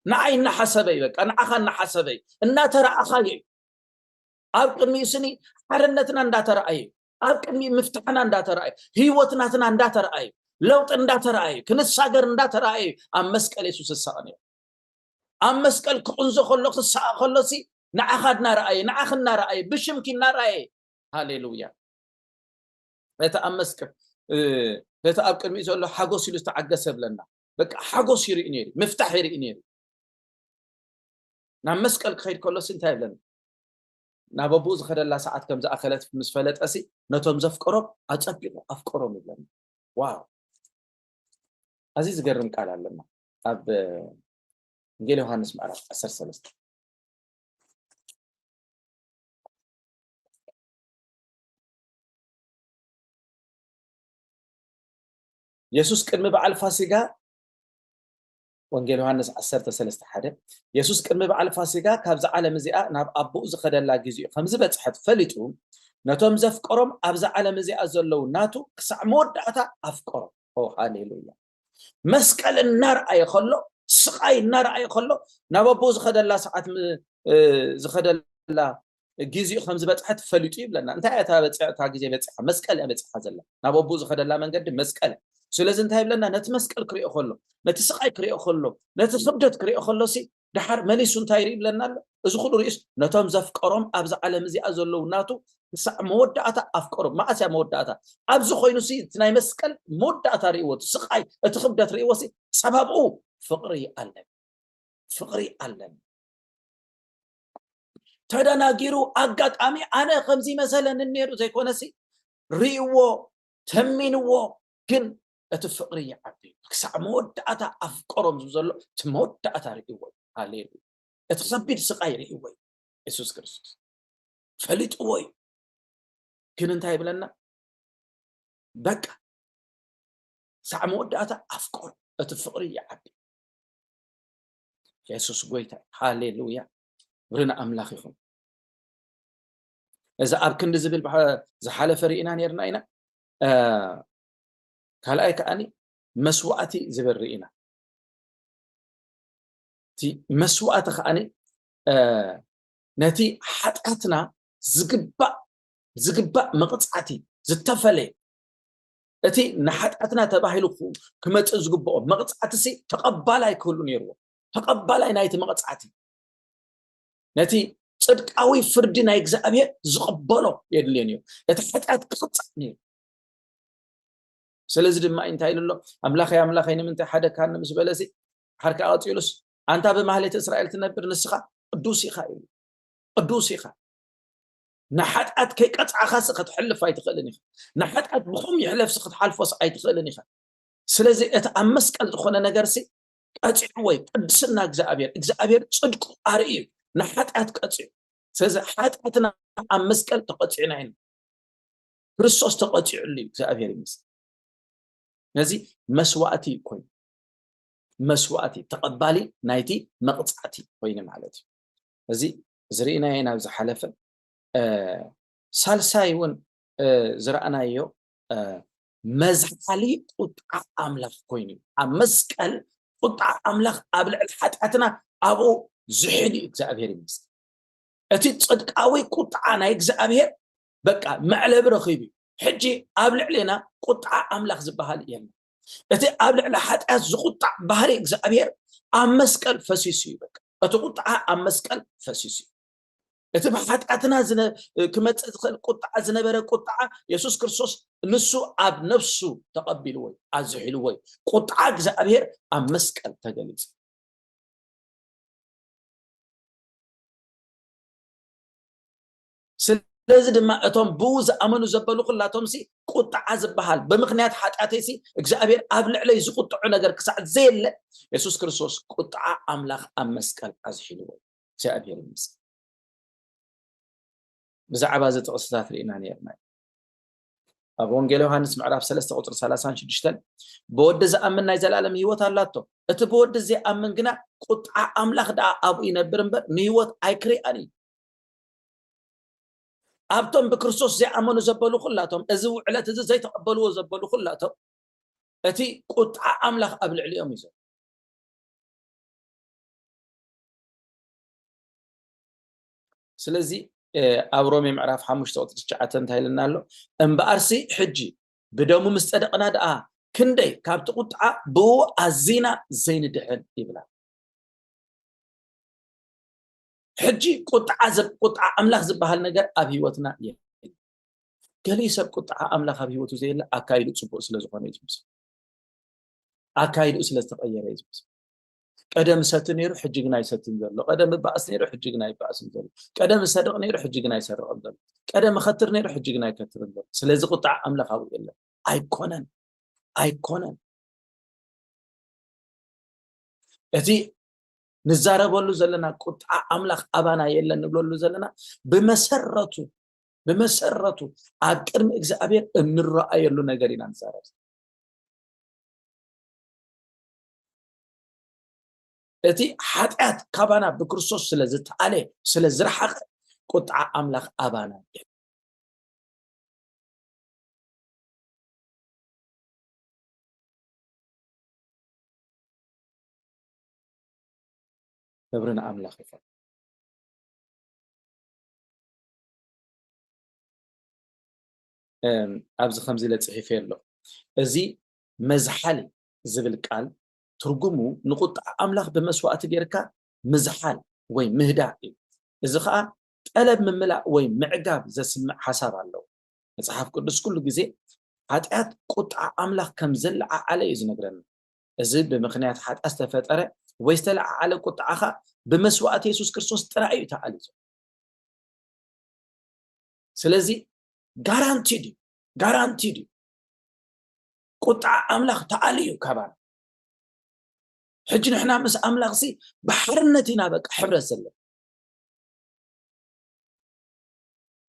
نعين حسبي بك انا اخنا حسبي ان ترى اخاي ابكمي سني حرنتنا اندا ترى اي ابكمي مفتحنا اندا ترى اي هيوتنا اندا ترى اي لوط اندا ترى اي كنساغر اندا ترى اي امسكل يسوس الساني امسكل كونزو خلق خلصي نعخدنا راي نعخنا راي بشمكنا راي هاليلويا بتأمسك بتأبكر ميزو له حقوس يستعجس بلنا بك حقوس يرينيري مفتاح يرينيري نمسك الخير كله سنتهي لنا نابوز خد الله ساعات كم ذا أكلت في مسفلت أسي نتوم زفكرب أتصبح أفكرهم لنا واو عزيز جرم قال لنا أب نجيل يوحنس معرف أسر سلست يسوس كلمة بعل فاسقة ወንጌል ዮሐንስ 10:31 ኢየሱስ ቅድሚ በዓል ፋሲጋ ካብዛ ዓለም እዚኣ ናብ ኣቦኡ ዝኸደላ ግዚኡ ከምዚ በፅሐት ፈሊጡ ነቶም ዘፍቀሮም ኣብዛ ዓለም እዚኣ ዘለው ናቱ ክሳዕ መወዳእታ ኣፍቀሮም ሃሌሉያ መስቀል እናርኣየ ከሎ ስቃይ እናርኣየ ከሎ ናብ ኣቦኡ ዝኸደላ ሰዓት ዝኸደላ ግዚኡ ከምዚ በፅሐት ፈሊጡ ይብለና እንታይ እታ በፅሐታ ግዜ በፅሐ መስቀል እያ በፅሐ ዘላ ናብ ኣቦኡ ዝኸደላ መንገዲ መስቀል ስለዚ እንታይ ይብለና ነቲ መስቀል ክሪኦ ከሎ ነቲ ስቃይ ክሪኦ ከሎ ነቲ ክብደት ክሪኦ ከሎ ሲ ድሓር መሊሱ እንታይ ይብለና ኣሎ እዚ ኩሉ ርእስ ነቶም ዘፍቀሮም ኣብዛ ዓለም እዚኣ ዘለው ናቱ ክሳዕ መወዳእታ ኣፍቀሮም ማእስያ መወዳእታ ኣብዚ ኮይኑ ሲ እቲ ናይ መስቀል መወዳእታ ርእይዎ ስቃይ እቲ ክብደት ርእይዎ ሲ ሰባብኡ ፍቅሪ ኣለን ተደናጊሩ ኣጋጣሚ ኣነ ከምዚ መሰለን ነይሩ ዘይኮነሲ ርእይዎ ተሚንዎ ግን እቲ ፍቅሪ ይዓቢ ክሳዕ መወዳእታ ኣፍቀሮም ዘሎ እቲ መወዳእታ ርእይዎ ሃሌሉያ እቲ ከቢድ ስቃይ ርእይዎ ኢየሱስ ክርስቶስ ፈሊጥዎ ግን እንታይ ይብለና በቃ ክሳዕ መወዳእታ ኣፍቀሮ እቲ ፍቅሪ ይዓቢ ኢየሱስ ጎይታ ሃሌሉያ ብርና ኣምላኽ ይኹን እዛ ኣብ ክንዲ ዝብል ዝሓለፈ ርኢና ነርና ኢና ካልኣይ ከዓኒ መስዋዕቲ ዝብል ርኢና እቲ መስዋዕቲ ከዓኒ ነቲ ሓጥያትና ዝግባእ መቕፃዕቲ ዝተፈለየ እቲ ንሓጥያትና ተባሂሉ ክመፅእ ዝግብኦ መቕፃዕቲ ሲ ተቐባላይ ክህሉ ነይርዎ ተቐባላይ ናይቲ መቕፃዕቲ ነቲ ጽድቃዊ ፍርዲ ናይ እግዚአብሔር ዝቕበሎ የድልየን እዩ እቲ ሓጥያት ክቕፃዕ ነይሩ ስለዚ ድማ እንታይ ኢሉ ኣምላኸይ ንምንታይ ሓደ ካን ምስ በለሲ ሓርካ ኣፂሉስ ኣንታ ብማህሌት እስራኤል ትነብር ንስኻ ቅዱስ ኢኻ እዩ ቅዱስ ኢኻ ንሓጥያት ከይቀፅዓኻስ ክትሕልፍ ኣይትኽእልን ኢኻ ንሓጥያት ብኹም ይሕለፍስ ክትሓልፎስ ኣይትኽእልን ኢኻ ስለዚ እቲ ኣብ መስቀል ዝኾነ ነገርሲ ቀፂዑ ወይ ቅድስና እግዚአብሔር ጽድቁ ኣርእዩ ንሓጥያት ቀፂዑ ስለዚ ሓጥያትና ኣብ መስቀል ተቐፂዕና ኢና ክርስቶስ ተቐፂዑሉ እግዚአብሔር ይመስገን ነዚ መስዋዕቲ ኮይኑ መስዋዕቲ ተቐባሊ ናይቲ መቕፃዕቲ ኮይኑ ማለት እዩ እዚ ዝርኢና ናብ ዝሓለፈ ሳልሳይ እውን ዝረኣናዮ መዝሓሊ ቁጣ ኣምላኽ ኮይኑ ኣብ መስቀል ቁጣ ኣምላኽ ኣብ ልዕሊ ሓጥያትና ኣብኡ ዝሕል እግዚአብሔር ይመስገን እቲ ጽድቃዊ ቁጣ ናይ እግዚአብሔር በቃ መዕለብ ረኺቡ ሕጂ ኣብ ልዕሊና ቁጣ ኣምላኽ ዝበሃል የለን እቲ ኣብ ልዕሊ ሓጥያት ዝቁጣዕ ባህሪ እግዚአብሔር ኣብ መስቀል ፈሲሱ እዩ በቃ እቲ ቁጣ ኣብ መስቀል ፈሲሱ እቲ ብሓጥያትና ክመፅእ ዝኽእል ቁጣ ዝነበረ ቁጣ ኢየሱስ ክርስቶስ ንሱ ኣብ ነፍሱ ተቐቢልዎ ኣዝሒልዎ ቁጣ እግዚአብሔር ኣብ መስቀል ተገሊጹ ስለዚ ድማ እቶም ብኡ ዝኣመኑ ዘበሉ ኩላቶም ሲ ቁጣ ዝበሃል ብምኽንያት ሓጥያተይ ሲ እግዚአብሔር ኣብ ልዕለይ ዝቁጥዑ ነገር ክሳዕ ዘየለ ኢየሱስ ክርስቶስ ቁጣ ኣምላኽ ኣብ መስቀል ኣዝሒልዎ እግዚአብሔር ይመስገን ብዛዕባ እዚ ጥቕስታት ርኢና ነርና ኣብ ወንጌል ዮሐንስ ምዕራፍ 3:36 ብወዲ ዝኣምን ናይ ዘላለም ህይወት ኣላቶ እቲ ብወዲ ዘይኣምን ግና ቁጣ ኣምላኽ ደኣ ኣብኡ ይነብር እምበር ንህይወት ኣይክሪአን እዩ ኣብቶም ብክርስቶስ ዘይኣመኑ ዘበሉ ኩላቶም እዚ ውዕለት እዚ ዘይተቐበልዎ ዘበሉ ኩላቶም እቲ ቁጣ ኣምላኽ ኣብ ልዕሊኦም እዩ ስለዚ ኣብ ሮሜ ምዕራፍ 5:9 እንታይ ኢልና ኣሎ እምበኣርሲ ሕጂ ብደሙ ምስ ጸደቕና ደኣ ክንደይ ካብቲ ቁጣ ብኡ ኣዚና ዘይንድሕን ይብላ ሕጂ ቁጣ ኣምላኽ ዝበሃል ነገር ኣብ ህይወትና የለን ገሊኡ ሰብ ቁጣ ኣምላኽ ኣብ ህይወቱ ዘየለ ኣካይዱ ጽቡቕ ስለ ዝኾነ እዩ ዝመስል ኣካይዱ ስለ ዝተቐየረ እዩ ዝመስል ቀደም ሰት ነይሩ ሕጂ ግን ኣይሰትን ዘሎ ቀደም ባእስ ነይሩ ሕጂ ግን ኣይባእስን ዘሎ ቀደም ሰድቕ ነይሩ ሕጂ ግን ኣይሰርቕን ዘሎ ቀደም ኸትር ነይሩ ሕጂ ግን ኣይከትርን ዘሎ ስለዚ ቁጣ ኣምላኽ ኣብኡ የለን ኣይኮነን እቲ ንዛረበሉ ዘለና ቁጣ ኣምላኽ ኣባና የለን ንብለሉ ዘለና ብመሰረቱ ኣብ ቅድሚ እግዚአብሔር እንረኣየሉ ነገር ኢና ንዛረብ እቲ ሓጢአት ካባና ብክርስቶስ ስለዝተኣለ ስለዝረሓቐ ቁጥዓ ኣምላኽ ኣባና ክብርን ኣምላኽ ይኹን ኣብዚ ከምዚ ኢለ ፅሒፈ ኣሎ እዚ መዝሓል ዝብል ቃል ትርጉሙ ንቁጣዕ ኣምላኽ ብመስዋእቲ ጌርካ ምዝሓል ወይ ምህዳእ እዩ እዚ ከዓ ጠለብ ምምላእ ወይ ምዕጋብ ዘስምዕ ሓሳብ ኣለዎ መፅሓፍ ቅዱስ ኩሉ ግዜ ሓጢአት ቁጣዕ ኣምላኽ ከም ዘለዓዓለ እዩ ዝነግረና እዚ ብምክንያት ሓጢአት ዝተፈጠረ ወይ ዝተለዓዓለ ቁጣዕኻ ብመስዋእቲ የሱስ ክርስቶስ ጥራይ እዩ ተኣሊዙ ስለዚ ጋራንቲድ ቁጣዕ ኣምላኽ ተኣልዩ ካባና ሕጂ ንሕና ምስ ኣምላኽ ሲ ብሓርነት ኢና በቃ ሕብረት ዘለና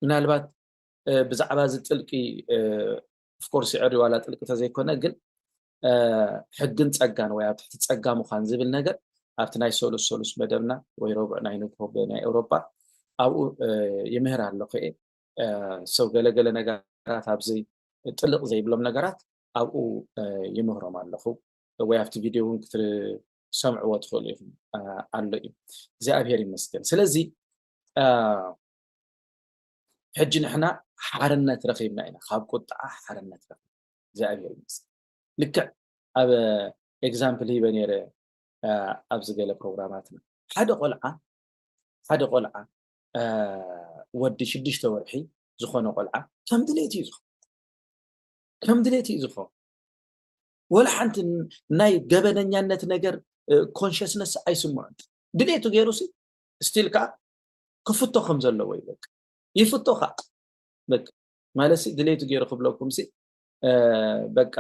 ምናልባት ብዛዕባ እዚ ጥልቂ ኦፍኮርስ ይዕሪ ዋላ ጥልቂ ተዘይኮነ ግን ሕግን ፀጋን ወይ ኣብ ትሕቲ ፀጋ ምዃን ዝብል ነገር ኣብቲ ናይ ሶሉስ መደብና ወይ ረቡዕ ናይ ንግሆ ናይ ኤውሮፓ ኣብኡ ይምህር ኣለኹ እየ ሰው ገለገለ ነገራት ኣብዚ ጥልቅ ዘይብሎም ነገራት ኣብኡ ይምህሮም ኣለኹ ወይ ኣብቲ ቪድዮ እውን ክትሰምዕዎ ትኽእሉ ኢኹም ኣሎ እዩ እግዚኣብሔር ይመስገን ስለዚ ሕጂ ንሕና ሓርነት ረኺብና ኢና ካብ ቁጣዕ ሓርነት ረኺብና እግዚኣብሔር ይመስገን ልክዕ ኣብ ኤግዛምፕል ሂበ ነይረ ኣብዚ ገለ ፕሮግራማትና ሓደ ቆልዓ ወዲ 6 ወርሒ ዝኾነ ቆልዓ ከም ድሌት እዩ ዝኸውን ወላ ሓንቲ ናይ ገበነኛነት ነገር ኮንሽስነስ ኣይስምዖን ድሌቱ ገይሩ ሲ ስቲል ከዓ ክፍቶ ከም ዘለዎ ይበቅ ይፍቶ ከዓ በቃ ማለሲ ድሌቱ ገይሩ ክብለኩም ሲ በቃ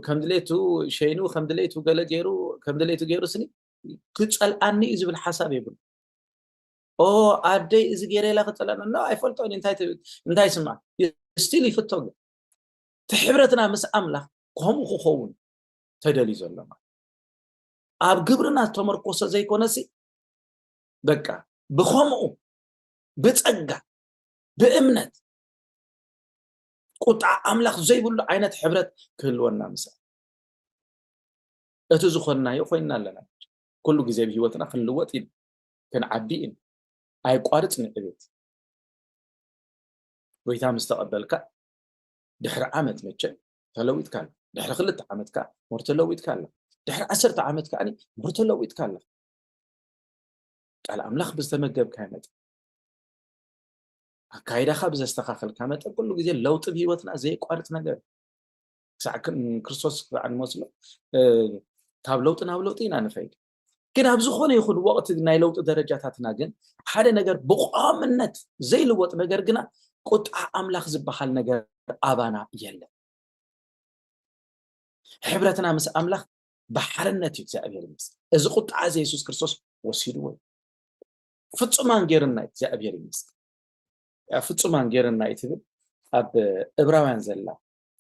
ከም ድሌቱ ሸይኑ ከም ድሌቱ ገለ ገይሩ ከም ድሌቱ ገይሩ ስኒ ክፀልኣኒ እዩ ዝብል ሓሳብ የብሉ ኣደይ እዚ ገይረ ኢላ ክፀልአኒ ኖ ኣይፈልጦን እንታይ ስማዕ ስቲል ይፍቶ ግን ትሕብረትና ምስ ኣምላኽ ከምኡ ክኸውን ተደልዩ ዘሎ ኣብ ግብርና ዝተመርኮሰ ዘይኮነሲ በቃ ብከምኡ ብፀጋ ብእምነት ቁጣዕ ኣምላኽ ዘይብሉ ዓይነት ሕብረት ክህልወና ምስ እቲ ዝኾንናዮ ኮይንና ኣለና ኩሉ ግዜ ብሂወትና ክንልወጥ ኢና ክንዓቢ ኢና ኣይቋርፅ ንዕቤት ጎይታ ምስ ተቐበልካ ድሕሪ ዓመት መቸ ተለዊጥካ ኣላ ድሕሪ 2 ዓመት ከዓ ሞር ተለዊጥካ ኣላ ድሕሪ 10 ዓመት ከዓ ሞር ተለዊጥካ ኣላ ቃል ኣምላኽ ብዝተመገብካ መጠን ኣካይዳኻ ብዘስተኻኸልካ መጠን ኩሉ ግዜ ለውጢ ብሂወትና ዘይቋርፅ ነገር ክሳዕ ክርስቶስ ክበዓ ንመስሎ ካብ ለውጢ ናብ ለውጢ ኢና ንኸይድ ግን ኣብ ዝኾነ ይኹን ወቅቲ ናይ ለውጢ ደረጃታትና ግን ሓደ ነገር ብቋምነት ዘይልወጥ ነገር ግና ቁጣዕ ኣምላኽ ዝበሃል ነገር ኣባና የለን ሕብረትና ምስ ኣምላኽ ብሓርነት እዩ እግዚኣብሔር ይመስገን እዚ ቁጣዕ እዚ የሱስ ክርስቶስ ወሲድዎ ፍጹማን ጌርና እግዚኣብሔር ይመስገን ፍጹማን ጌርና ይትብል ኣብ ዕብራውያን ዘላ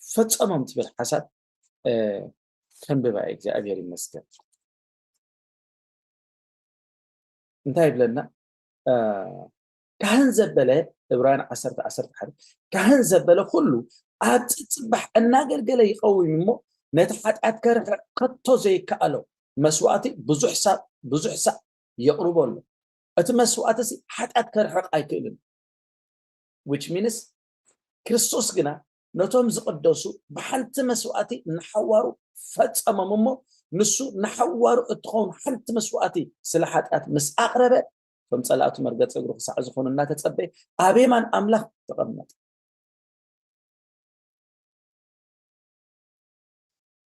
ፈጸሞም ትብል ሓሳብ ከንብባ እግዚኣብሔር ይመስገን እንታይ ይብለና ካህን ዘበለ ዕብራውያን 10:11 ካህን ዘበለ ኩሉ ኣብ ፅባሕ እናገልገለ ይቀውም እሞ ነቲ ሓጢአት ከርሕቕ ከቶ ዘይከኣሎ መስዋእቲ ብዙሕ ሳዕ የቕርበሉ እቲ መስዋእቲ ሓጢአት ከርሕቕ ኣይክእልን which means ክርስቶስ ግና ነቶም ዝቅደሱ ብሓንቲ መስዋእቲ ንሓዋሩ ፈጸሞም እሞ ንሱ ንሓዋሩ እትኸውን ሓንቲ መስዋእቲ ስለ ሓጢአት ምስ ኣቕረበ ከም ጸላእቱ መርገጽ እግሩ ክሳዕ ዝኾኑ እናተጸበየ ኣብ የማን ኣምላኽ ተቐመጠ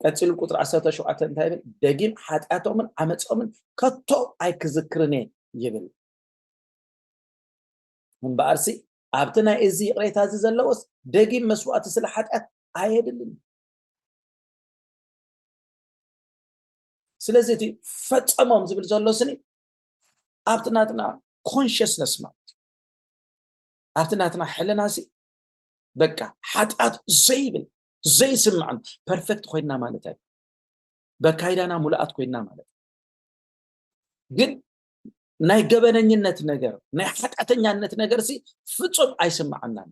ቀፂሉ ቁጥሪ 17 እንታይ ይብል ደጊም ሓጢአቶምን ዓመፆምን ከቶ ኣይክዝክርን ይብል እምበኣርሲ ኣብቲ ናይ እዚ ቅሬታ እዚ ዘለዎስ ደጊም መስዋእቲ ስለ ሓጢአት ኣየድልን ስለዚ እቲ ፈጸሞም ዝብል ዘሎ ስኒ ኣብቲ ናትና ኮንሽስነስ ማለት ኣብቲ ናትና ሕልናሲ በቃ ሓጢአት ዘይብል ዘይስምዐን ፐርፌክት ኮይና ማለት እዩ በካይዳና ሙሉኣት ኮይና ማለት ግን ናይ ገበነኝነት ነገር ናይ ሓጣተኛነት ነገር ሲ ፍጹም አይስማዓናን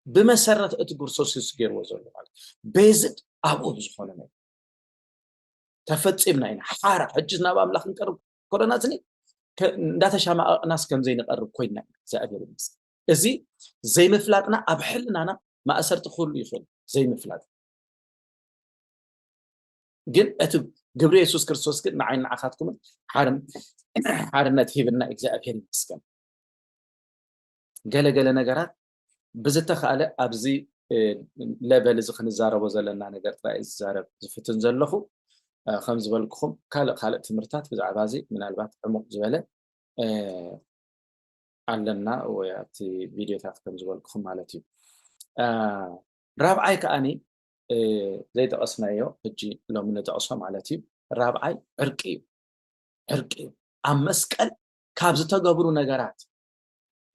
بمسرت اتغرسوس يسغير وزول ማለት بيزد ابو بزخونه ነው ተፈጽምና ኢና ሓራ ሕጅና በአምላክ እንቀርብ ኮረናትኒ እንዳተሻማ ናስ ከም ዘይንቀርብ ኮይና እግዚአብሔር ይመስገን እዚ ዘይምፍላጥና ኣብ ሕልናና ማእሰርት ኩሉ ይኽእል ዘይምፍላጥ ግን እቲ ግብረ ኢየሱስ ክርስቶስ ግን ንዓይና ዓኻትኩም ሓርነት ሂብና እግዚአብሔር ይመስገን ገለገለ ነገራት بزتخاله ابزي لبل ز خنزاربو زلنا ነገር ጥራይ ዝዛረብ ዝፍትን ዘለኹ ከም ዝበልኩኹም ካልእ ትምርታት ብዛዕባ እዚ ምናልባት ዕሙቕ ዝበለ ኣለና ወይ ኣብቲ ቪድዮታት ከም ዝበልኩኹም ማለት እዩ ራብዓይ ከኣኒ ዘይጠቐስናዮ ሕጂ ሎሚ ነጠቕሶ ማለት እዩ ራብዓይ ዕርቂ ኣብ መስቀል ካብ ዝተገብሩ ነገራት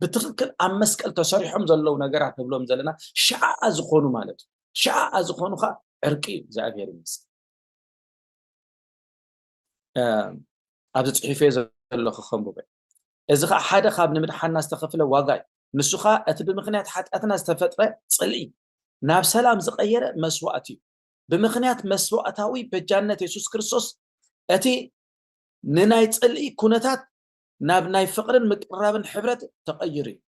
بتخكل أم مسكال تصريحهم زلوا نجارات نبلهم زلنا شاء أزخونه مالت شاء أزخونه خا عرقي زعبير المسك أبدت حفيز الله خم ببي إذا خا حدا خاب نمد حنا استخفله واقعي نسخة أتبي مخنيات حتى أتنا استفترة صلي ناب سلام زغير مسواتي بمخنيات مسواتاوي بجنة يسوع كريستوس أتي ننايت صلي كونتات ناب ناي فقرن مقرابن حبرت تغيري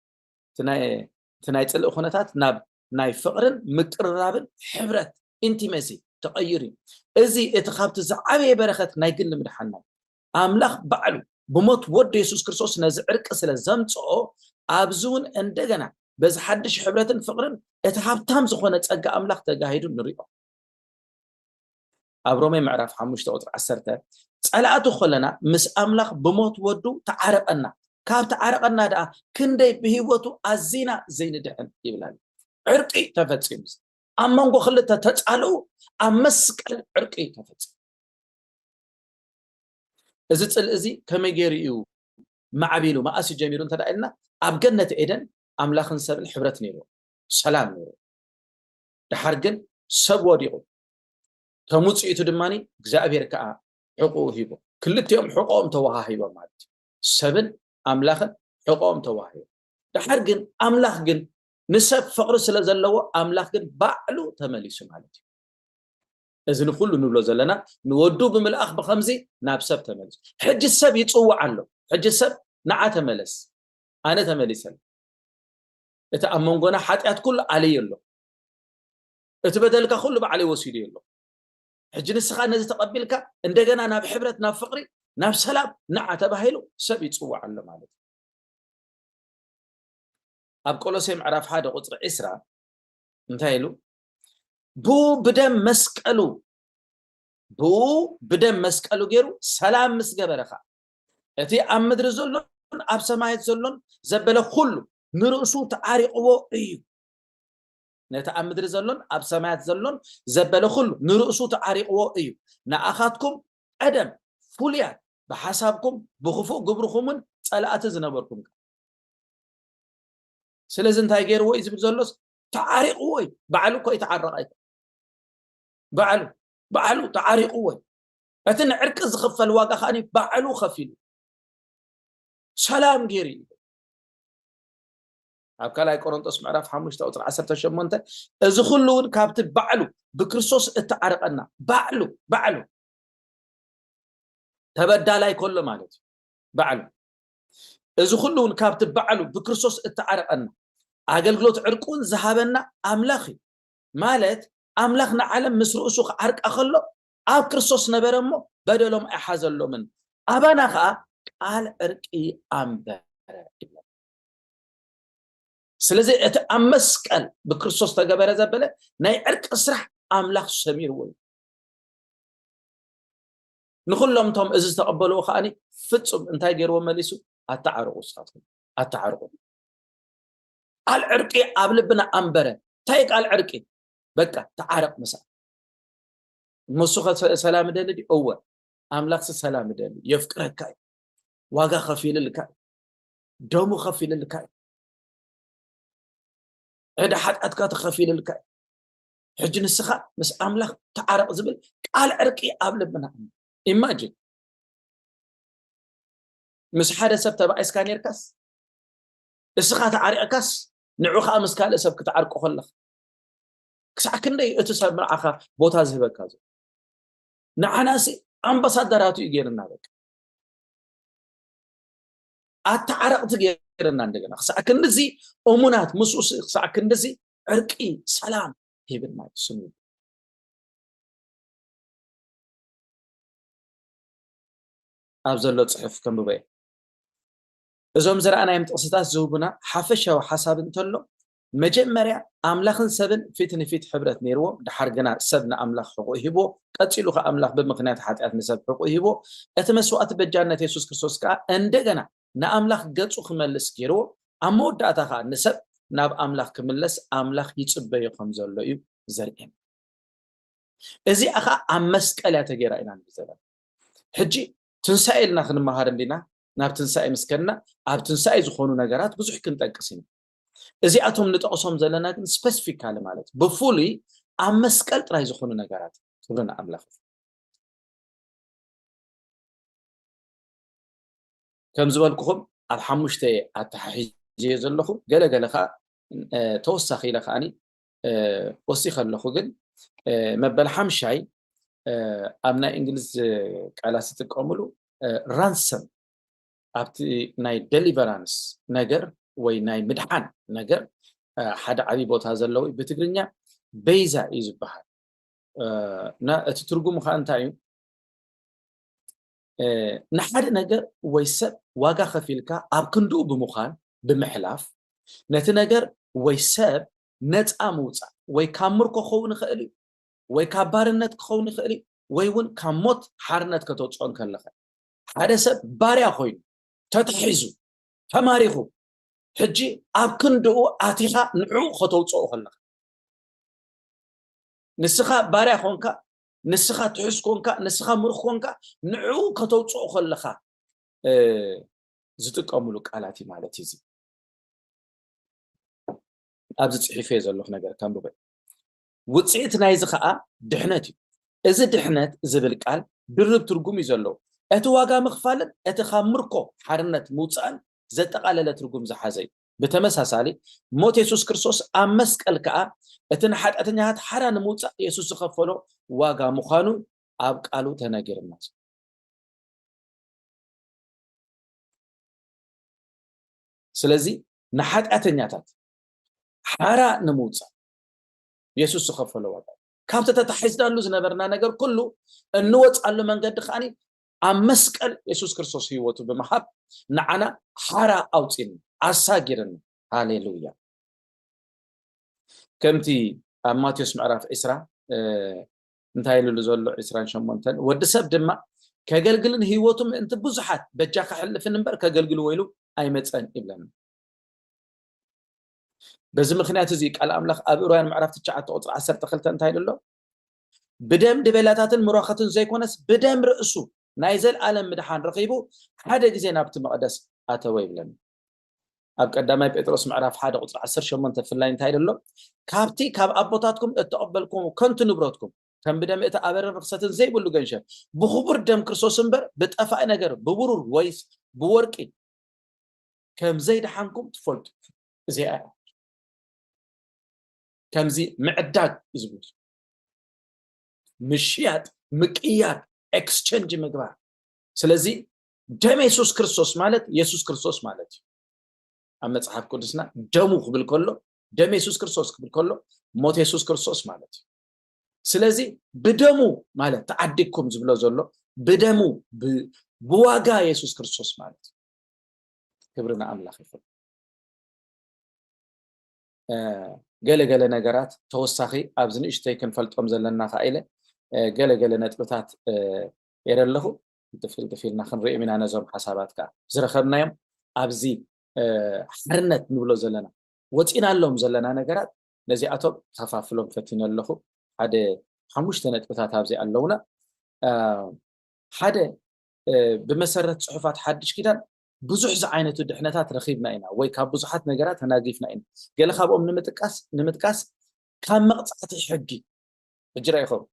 تناي صلق خنتات ناب ناي فقرن مقرابن حبرت انتمسي تغيري ازي اتخابت زعبي برخت ناي قل مدحنا املاخ بعلو بموت ود يسوع كريستوس نز عرق سلا زمصو ابزون اندغنا بز حدش حبرتن فقرن اتخابتام زخونه صق املاخ تغايدو نريو ابرومي معرف 5 قطر 10 صلاتو خلنا مس املاخ بموت ودو تعرقنا كاب تعرقنا دا كندي بهيوتو ازينا زين دحن يبلال عرقي تفصيم امنغو خلته تصالو امسقل عرقي تفصيم ازي صل ازي كميغيريو معبيلو ما اسي جميلون تدايلنا اب جنة ايدن املاخن سب الحبرت نيرو سلام نيرو دحرجن سب وديقو تموصيتو دماني እግዚአብሔር ከአ حقوق هيبو كلتيهم حقوقهم توهاهيبو مالت سبن املاخن حقوقهم توهاهيبو دحر جن املاخ جن نسب فقر سلازلو املاخ جن بعلو تمليس مالت اذن كل نبلو زلنا نودو بملاخ بخمزي نابسب تمليس حج السب يصوع له حج السب نعا تملس انا تمليسن اتامنغنا حطيات كل علي له اتبدلك كل بعلي وسيدي له حجن السخان نزي تقبلك اندغنا ناب حبرت ناب فقري ناب سلام نعا تباهيلو سب يصوع له مالت اب قولوسي معرف 1 قطر 10 انتايلو بو بدم مسقلو غيرو سلام مسغبرخا اتي امدر زلون اب سمايت زلون زبله كله نرؤسو تعارقو ايو نتا امدر زلون اب سمايت زلون زبله كله نرؤسو تعارقو ايو ناخاتكم ادم فوليا بحسابكم بخفو غبرخومن صلات زنبركم سلازن تايغير وي زب زلوس تعارقو وي بعلو كو يتعرقاي بعلو تعارقو وي اتن عرق زخفل واقع خاني بعلو خفيل سلام غيري أبكالاي كورنثوس معرف 5 قطر 18 إذا كلون كابت بعلو بكريستوس اتعرقنا بعلو تبدالاي كله مالت بعلو إذا كلون كابت بعلو بكريستوس اتعرقنا أجلجلوت عرقون ذهبنا أملاخي مالت أملاخنا علم مسرؤسو عرق أخلو أب كريستوس نبرمو بدلهم أحزلو من أبانا خا قال عرقي أمبر سلازي اتامسقل بكريستوس تغبر زبله ناي عرق اسرح املاح سمير وي نخلهم توم از تقبلوا خاني فصم انتي غيرو مليسو اتعرقوا صاتكم اتعرقوا العرقي ابلبنا انبره تاي قال عرقي بقى تعرق مسا مسخ سلام دلدي او املاح سلام دلدي يفقرك واغا خفيل لك دومو خفيل لك هذا حد أتكات خفيل لك ሕጂ ንስኻ ምስ ኣምላኽ ተዓረቕ ዝብል ቃል ዕርቂ ኣብ ልብና ኢማጂን ምስ ሓደ ሰብ ተባዒስካ ነርካስ እስኻ ተዓሪቕካስ ንዑ ከዓ ምስ ካልእ ሰብ ክትዓርቆ ከለኻ ክሳዕ ክንደይ እቲ ሰብ ምርዓኻ ቦታ ዝህበካ ዘሎ ንዓናሲ ኣምባሳደራቱ እዩ ገይርና በቃ ኣተዓረቕቲ ገይርና እንደገና ክሳዕ ክንደዚ እሙናት ምስኡ ክሳዕ ክንደዚ ዕርቂ ሰላም ሂብና ስሙ ኣብ ዘሎ ፅሑፍ ከንብበ እዞም ዝረኣናዮም ጥቕስታት ዝህቡና ሓፈሻዊ ሓሳብ እንተሎ መጀመርያ ኣምላኽን ሰብን ፊት ንፊት ሕብረት ነይርዎም ድሓር ግና ሰብ ንኣምላኽ ሕቁ ሂቦ ቀፂሉ ከዓ ኣምላኽ ብምክንያት ሓጢኣት ንሰብ ሕቁ ሂቦ እቲ መስዋእቲ በጃነት የሱስ ክርስቶስ ከዓ እንደገና ንኣምላኽ ገፁ ክመልስ ገይርዎ ኣብ መወዳእታ ከዓ ንሰብ ናብ ኣምላኽ ክምለስ ኣምላኽ ይፅበዮ ከም ዘሎ እዩ ዘርእየና እዚኣ ከዓ ኣብ መስቀል እያ ተገይራ ኢና ንብዘለና ሕጂ ትንሳኤ ኢልና ክንመሃር እንዲና ናብ ትንሳኤ ምስከና ኣብ ትንሳኤ ዝኾኑ ነገራት ብዙሕ ክንጠቅስ ኢና እዚኣቶም ንጠቕሶም ዘለና ግን ስፔሲፊካሊ ማለት ብፍሉይ ኣብ መስቀል ጥራይ ዝኾኑ ነገራት ክብርና ኣምላኽ ከም ዝበልኩኹም ኣብ ሓሙሽተ ኣተሓሒዘ ዘለኹ ገለገለ ከዓ ተወሳኺ ኢለ ከዓኒ ወሲኸ ኣለኹ ግን መበል ሓምሻይ ኣብ ናይ እንግሊዝ ቃላት ዝጥቀምሉ ራንሰም ኣብቲ ናይ ዴሊቨራንስ ነገር ወይ ናይ ምድሓን ነገር ሓደ ዓብይ ቦታ ዘለዎ ብትግርኛ ቤዛ እዩ ዝበሃል እና እቲ ትርጉሙ ከዓ እንታይ እዩ ንሓደ ነገር ወይ ሰብ ዋጋ ከፊልካ ኣብ ክንድኡ ብምዃን ብምሕላፍ ነቲ ነገር ወይ ሰብ ነፃ ምውፃእ ወይ ካብ ምርኮ ክኸውን ይኽእል እዩ ወይ ካብ ባርነት ክኸውን ይኽእል እዩ ወይ እውን ካብ ሞት ሓርነት ከተውፅኦን ከለኻ ሓደ ሰብ ባርያ ኮይኑ ተታሒዙ ተማሪኹ ሕጂ ኣብ ክንድኡ ኣቲኻ ንዑ ከተውፅኦ ከለኻ ንስኻ ባርያ ኮንካ ንስኻ ትሕዝ ኮንካ ንስኻ ምርኽ ኮንካ ንዑ ከተውፅኦ ከለኻ ዝጥቀምሉ ቃላት ማለት እዩ ኣብዚ ፅሒፈ ዘለኹ ነገር ከንብበ ውፅኢት ናይዚ ከዓ ድሕነት እዩ እዚ ድሕነት ዝብል ቃል ድርብ ትርጉም እዩ ዘለዎ እቲ ዋጋ ምኽፋልን እቲ ካብ ምርኮ ሓርነት ምውፃእን ዘጠቃለለ ትርጉም ዝሓዘ እዩ ብተመሳሳሊ ሞት የሱስ ክርስቶስ ኣብ መስቀል ከዓ እቲ ንሓጢአተኛታት ሓራ ንምውፃእ የሱስ ዝኸፈሎ ዋጋ ምዃኑ ኣብ ቃሉ ተነጊርና ስለዚ ንሓጢአተኛታት ሓራ ንምውፃእ የሱስ ዝኸፈሎ ዋጋ ካብቲ ተታሒዝናሉ ዝነበርና ነገር ኩሉ እንወፃሉ መንገዲ ከዓኒ ኣብ መስቀል የሱስ ክርስቶስ ህይወቱ ብምሃብ ንዓና ሓራ ኣውፂን ኣሳጊርና ሃሌሉያ ከምቲ ኣብ ማቴዎስ ምዕራፍ 20 እንታይ ኢሉ ዘሎ 28 ወዲ ሰብ ድማ ከገልግልን ህይወቱ ምእንቲ ብዙሓት በጃ ክሕልፍን እምበር ከገልግሉ ወይሉ ኣይመፀን ይብለና በዚ ምክንያት እዚ ቃል ኣምላኽ ኣብ ዕብራውያን ምዕራፍ 9 ቁፅሪ 12 እንታይ ኢሉ ኣሎ ብደም ድቤላታትን ምራኻትን ዘይኮነስ ብደም ርእሱ ናይ ዘለዓለም ምድሓን ረኺቡ ሓደ ግዜ ናብቲ መቕደስ ኣተወ ይብለና ኣብ ቀዳማይ ጴጥሮስ ምዕራፍ 1 ቁፅሪ 18 ፍላይ እንታይ ኢሉ ኣሎ ካብቲ ካብ ኣቦታትኩም እተቐበልኩም ከንቱ ንብረትኩም ከም ብደም እቲ ኣበረን ርክሰትን ዘይብሉ ገንሸር ብኽቡር ደም ክርስቶስ እምበር ብጠፋእ ነገር ብብሩር ወይስ ብወርቂ ከም ዘይድሓንኩም ትፈልጡ እዚኣ ከምዚ ምዕዳግ ይዝብሉ ምሽያጥ ምቅያድ ኤክስቼንጅ ምግባር ስለዚ ደም የሱስ ክርስቶስ ማለት የሱስ ክርስቶስ ማለት እዩ ኣብ መጽሓፍ ቅዱስና ደሙ ክብል ከሎ ደም የሱስ ክርስቶስ ክብል ከሎ ሞት የሱስ ክርስቶስ ማለት እዩ ስለዚ ብደሙ ማለት ተዓዲኩም ዝብሎ ዘሎ ብደሙ ብዋጋ የሱስ ክርስቶስ ማለት ክብርና ኣምላኽ ይኹን ገለገለ ነገራት ተወሳኺ ኣብዚ ንእሽተይ ክንፈልጦም ዘለና ኸኢለ ገለገለ ነጥብታት የረለኹ ተፊልና ክንሪኦም ኢና ነዞም ሓሳባት ከዓ ዝረኸብናዮም ኣብዚ ሓርነት ንብሎ ዘለና ወፂና ኣሎም ዘለና ነገራት ነዚኣቶም ከፋፍሎም ፈቲነ ኣለኹ ሓደ ሓሙሽተ ነጥብታት ኣብዚ ኣለውና ሓደ ብመሰረት ፅሑፋት ሓድሽ ኪዳን ብዙሕ ዝዓይነቱ ድሕነታት ረኺብና ኢና ወይ ካብ ብዙሓት ነገራት ተናጊፍና ኢና ገለ ካብኦም ንምጥቃስ كان مقطعتي حقي اجرا يخو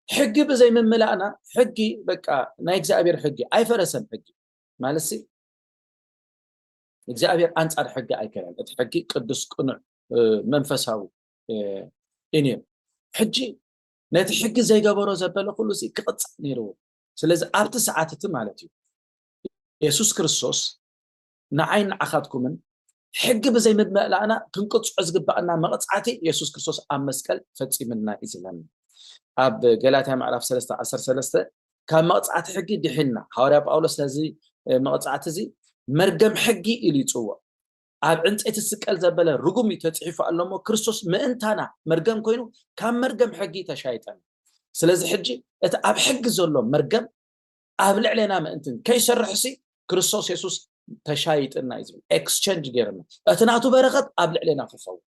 حقي بزي من ملانا حقي بقى نا اغزابير حقي اي فرسن حقي مالسي اغزابير انصار حقي اي كلام حقي قدس قنع منفساوي اني حجي نت حقي زي غبرو زبل كله سي قطع نيرو ስለዚህ ኣብቲ ሰዓትቲ ማለት እዩ ኢየሱስ ክርስቶስ ንዓይን ዓኻትኩምን ሕጊ ብዘይ ምድመላእና ክንቅፅዖ ዝግባእና መቕፃዕቲ ኢየሱስ ክርስቶስ ኣብ መስቀል ፈፂምና እዩ ዝብለና ኣብ ገላትያ ምዕራፍ 3:13 ካብ መቕፃዕቲ ሕጊ ድሒና ሐዋርያ ጳውሎስ ነዚ መቕፃዕቲ እዚ መርገም ሕጊ ኢሉ ይፅውዖ ኣብ ዕንፀይቲ ስቀል ዘበለ ርጉም እዩ ተፅሒፉ ኣሎሞ ክርስቶስ ምእንታና መርገም ኮይኑ ካብ መርገም ሕጊ ተሻይጠና ስለዚ ሕጂ እቲ ኣብ ሕጊ ዘሎ መርገም ኣብ ልዕለና ምእንትን ከይሰርሕሲ ክርስቶስ ኢየሱስ ተሻይጥና እዩ ዝብል ኤክስቼንጅ ገይርና እቲ ናቱ በረኸት ኣብ ልዕለና ክኸውን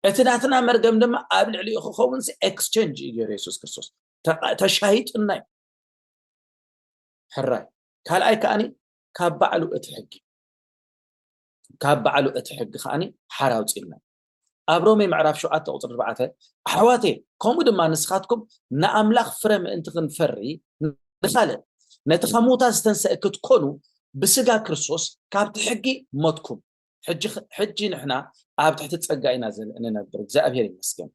እቲ ናትና መርገም ድማ ኣብ ልዕሊኡ ክኸውን ሲ ኤክስቼንጅ እዩ ገይሩ ኢየሱስ ክርስቶስ ተሻይጥና እዩ ሕራይ ካልኣይ ከኣኒ ካብ ባዕሉ እቲ ሕጊ ከኣኒ ሓራ ውፅኢልና ኣብ ሮሜ ምዕራፍ 7:4 ኣሕዋቴ ከምኡ ድማ ንስኻትኩም ንኣምላኽ ፍረ ምእንቲ ክንፈሪ ንኻልእ ነቲ ከሙታት ዝተንስአ ክትኮኑ ብስጋ ክርስቶስ ካብቲ ሕጊ ሞትኩም ሕጂ ንሕና ኣብ ትሕቲ ፀጋ ኢና ንነብር እግዚአብሔር ይመስገን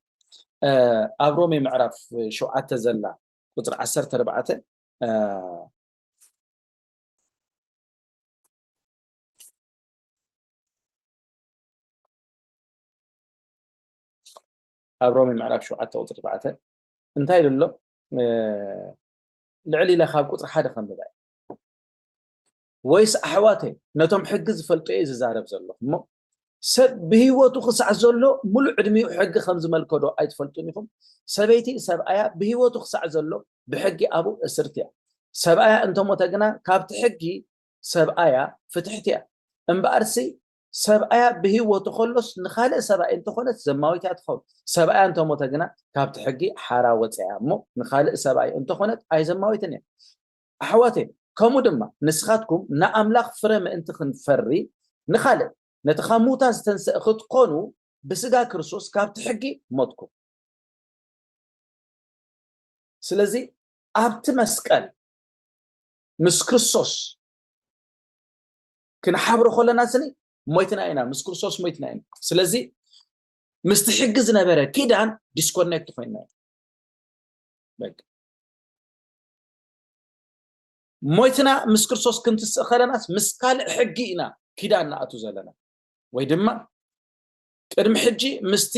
ኣብ ሮሜ ምዕራፍ 7 ዘላ ቁጥሪ 14 ኣብ ሮሜ ምዕራፍ 7:4 እንታይ ኢሉ ኣሎ ልዕሊ ኢለ ካብ ቁጥሪ 1 ከንብባ ወይስ ኣሕዋተይ ነቶም ሕጊ ዝፈልጡ እየ ዝዛረብ ዘለኹ እሞ ሰብ ብሂወቱ ክሳዕ ዘሎ ሙሉእ ዕድሚኡ ሕጊ ከም ዝመልከዶ ኣይትፈልጡን ኢኹም ሰበይቲ ሰብኣያ ብሂወቱ ክሳዕ ዘሎ ብሕጊ ኣብኡ እስርቲ እያ ሰብኣያ እንተሞተ ግና ካብቲ ሕጊ ሰብኣያ ፍትሕቲ እያ እምበኣርሲ ሰብኣያ ብሂወቱ ከሎስ ንኻልእ ሰብኣይ እንተኾነት ዘማዊት እያ ትኸውን ሰብኣያ እንተሞተ ግና ካብቲ ሕጊ ሓራ ወፅያ እሞ ንኻልእ ሰብኣይ እንተኾነት ኣይዘማዊትን እያ ኣሕዋተይ ከምኡ ድማ ንስኻትኩም ንኣምላኽ ፍረ ምእንቲ ክንፈሪ ንኻልእ ነቲ ከሙታት ዝተንስአ ክትኮኑ ብስጋ ክርስቶስ ካብቲ ሕጊ ሞትኩም ስለዚ ኣብቲ መስቀል ምስ ክርስቶስ ክንሓብሮ ከለና ስኒ ሞይትና ኢና ምስ ክርስቶስ ሞይትና ኢና ስለዚ ምስቲ ሕጊ ዝነበረ ኪዳን ዲስኮኔክት ኮይና በቃ ሞይትና ምስ ክርስቶስ ክንትስእ ከለናስ ምስ ካልእ ሕጊ ኢና ኪዳን ናኣቱ ዘለና ወይ ድማ ቅድሚ ሕጂ ምስቲ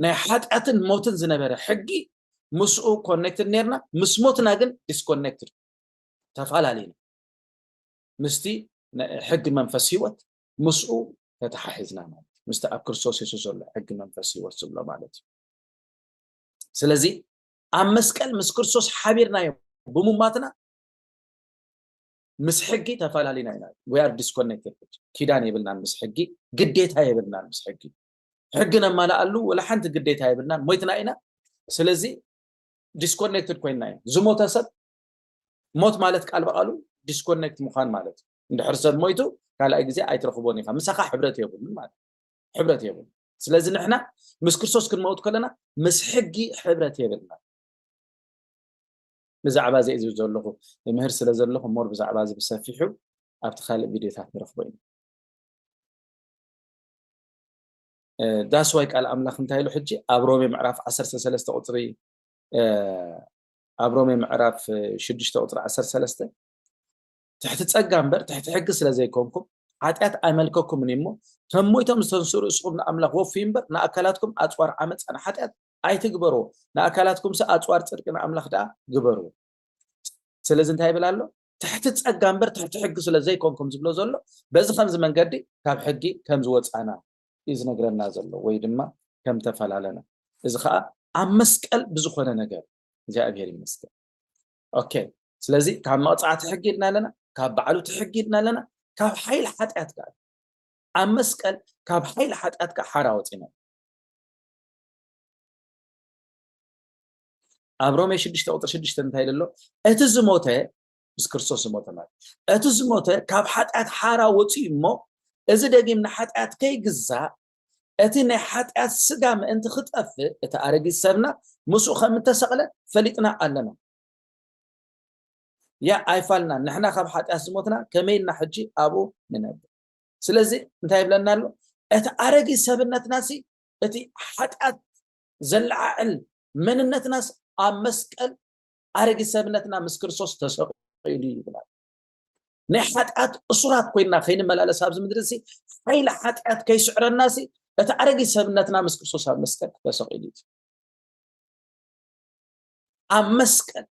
ናይ ሓጢኣትን ሞትን ዝነበረ ሕጊ ምስኡ ኮኔክትድ ነርና ምስ ሞትና ግን ዲስኮኔክትድ ተፈላለዩና ምስቲ ሕጊ መንፈስ ህይወት ምስኡ ተተሓሒዝና ማለት ምስቲ ኣብ ክርስቶስ ኢየሱስ ዘሎ ሕጊ መንፈስ ህይወት ዝብሎ ማለት እዩ ስለዚ ኣብ መስቀል ምስ ክርስቶስ ሓቢርናዮ ብምማትና ምስ ሕጊ ተፈላለዩና ኢና we are disconnected ኪዳን የብልናን ምስ ሕጊ ግዴታ የብልናን ምስ ሕጊ ሕጊ ነማልኣሉ ወላ ሓንቲ ግዴታ የብልናን ሞይትና ኢና ስለዚ ዲስኮኔክትድ ኮይና ኢና ዝሞተ ሰብ ሞት ማለት ቃል በቃሉ ዲስኮኔክት ምዃን ማለት እንድሕር ሰብ ሞይቱ ካልኣይ ግዜ ኣይትረኽቦን ኢኻ ምሳኻ ሕብረት የብሉን ማለት ሕብረት የብሉ ስለዚ ንሕና ምስ ክርስቶስ ክንመውት ከለና ምስ ሕጊ ሕብረት የብልና ብዛዕባ እዚ እዩ ዘለኹ ምህር ስለ ዘለኹ ሞር ብዛዕባ እዚ ብሰፊሑ ኣብቲ ካልእ ቪድዮታት ንረኽቦ ኢና ዳስ ዋይ ቃል ኣምላኽ እንታይ ኢሉ ሕጂ ኣብ ሮሜ ምዕራፍ 13 ቁፅሪ ኣብ ሮሜ ምዕራፍ 6 ቁፅሪ 13 تحت تصقام بر تحت حق سلا زيكمكم عطيات ايملككم نيمو تمويتم استنسروا اسقبنا املاك وفين بر نا اكلاتكم اصوار عمص انا حطيات اي تغبروا نا اكلاتكم سا اصوار صدقنا املاك دا غبروا سلازي انت هيبلالو تحت تصقام بر تحت حق سلا زيكمكم زبلو زلو بزي خمس منغدي كاب حقي كم زوصانا اذ نغرنا زلو وي دما كم تفلالنا اذا خا امسقل بزخونه ነገር እግዚአብሔር ይመስገን ኦኬ ስለዚህ ካብ መጽዓት ሕጊድና ለና ካብ ባዕሉ ትሕጊድና ለና ካብ ሓይል ሓጢአት ጋር ኣብ መስቀል ካብ ሓይል ሓጢአት ጋር ሓራወፂና ኣብ ሮሜ 6 ቁጥሪ 6 እንታይ ኢሉ እቲ ዝሞተ مس كريستوس موتة مال أتوز موتة كاب حتى حارة وطي مو إذا دقيم نحتى كي جزاء أتينا حتى سجام أنت خطأف أتعرج السبنا مسوخ من تسقله فلتنا علنا يا أيفالنا نحنا خاب حتى سموتنا كمين نحجي أبو ننبه سلزي انت يبلنا له أتعرج السبنا تناسي أتي حتى زلعل من الناس أمسكل أرج السبنتنا مسكرسوس تسقيلي بلا نحتات أسرات كوينا خين ملالة سابز مدرسي حيل حتات كي سعر الناس أتعرج السبنتنا مسكرسوس أمسكل تسقيلي أمسكل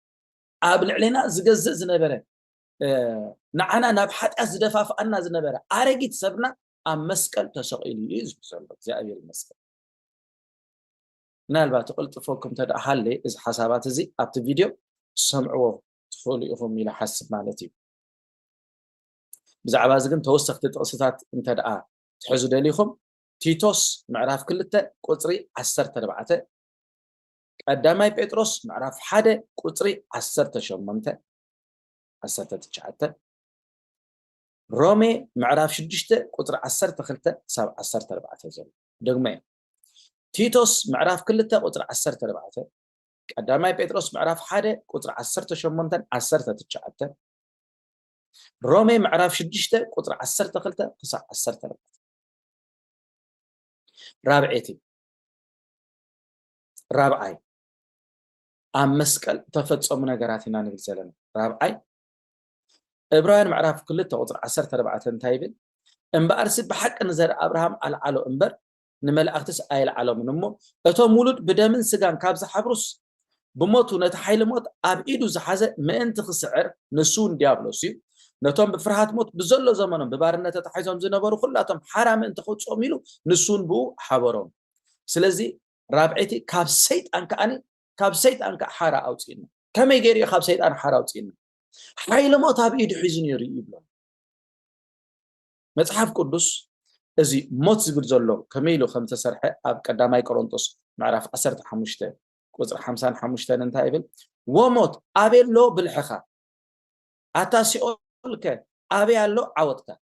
قبل علينا زجزج زنبرة نعنا نبحث أزدفاف أن زنبرة أرج السبنا أمسكل تسقيلي يزبط زي أبي المسكل نالبات قلت فوقكم تدع حالي إذا حسابات زي أبت فيديو سمعوا تقولوا يفهم إلى حسب مالتي بزعبا زقن توسخت تقصتات انت دعا تحزو دليخم تيتوس معراف كلته قطري 14 قداماي بيتروس معراف حدا قطري 18 19 رومي معراف 6 قطري 12 ساب 14 زل دغمي تيتوس معراف كلته قطري 14 قداماي بيتروس معراف حدا قطري 18 19 رومي معراف 6 قطر 12 قصة 10 رابعتي رابعي مسكل تفصم نغراتنا نبل زلنا رابعي ابراهيم معراف كل قطر 14 تايبل امبارس بحق نزر ابراهام العلو امبر نملأختس ايل علو منمو اتو مولود بدمن سغان كابز حبروس بموتو نتحيل موت اب ايدو زحازه من تخسعر نسون ديابلوسي نتوم بفرحات موت بزلو زمانهم ببارنة تحيزهم زنبرو كلاتهم حرام انت خود صوميلو نسون بو حبرهم سلازي رابعتي كاب سيت انك اني كاب سيت انك حارا اوتينا كما يجري كاب سيت ان حارا اوتينا حيل موت اب ايد حيزن يري يبلو مصحف قدس ازي موت زبل زلو كميلو خمسة سرحة اب قداماي كورنثوس معرف 15 قصر 55 انت ايبل وموت ابيلو بالحخا اتاسي لك أبي الله عوضك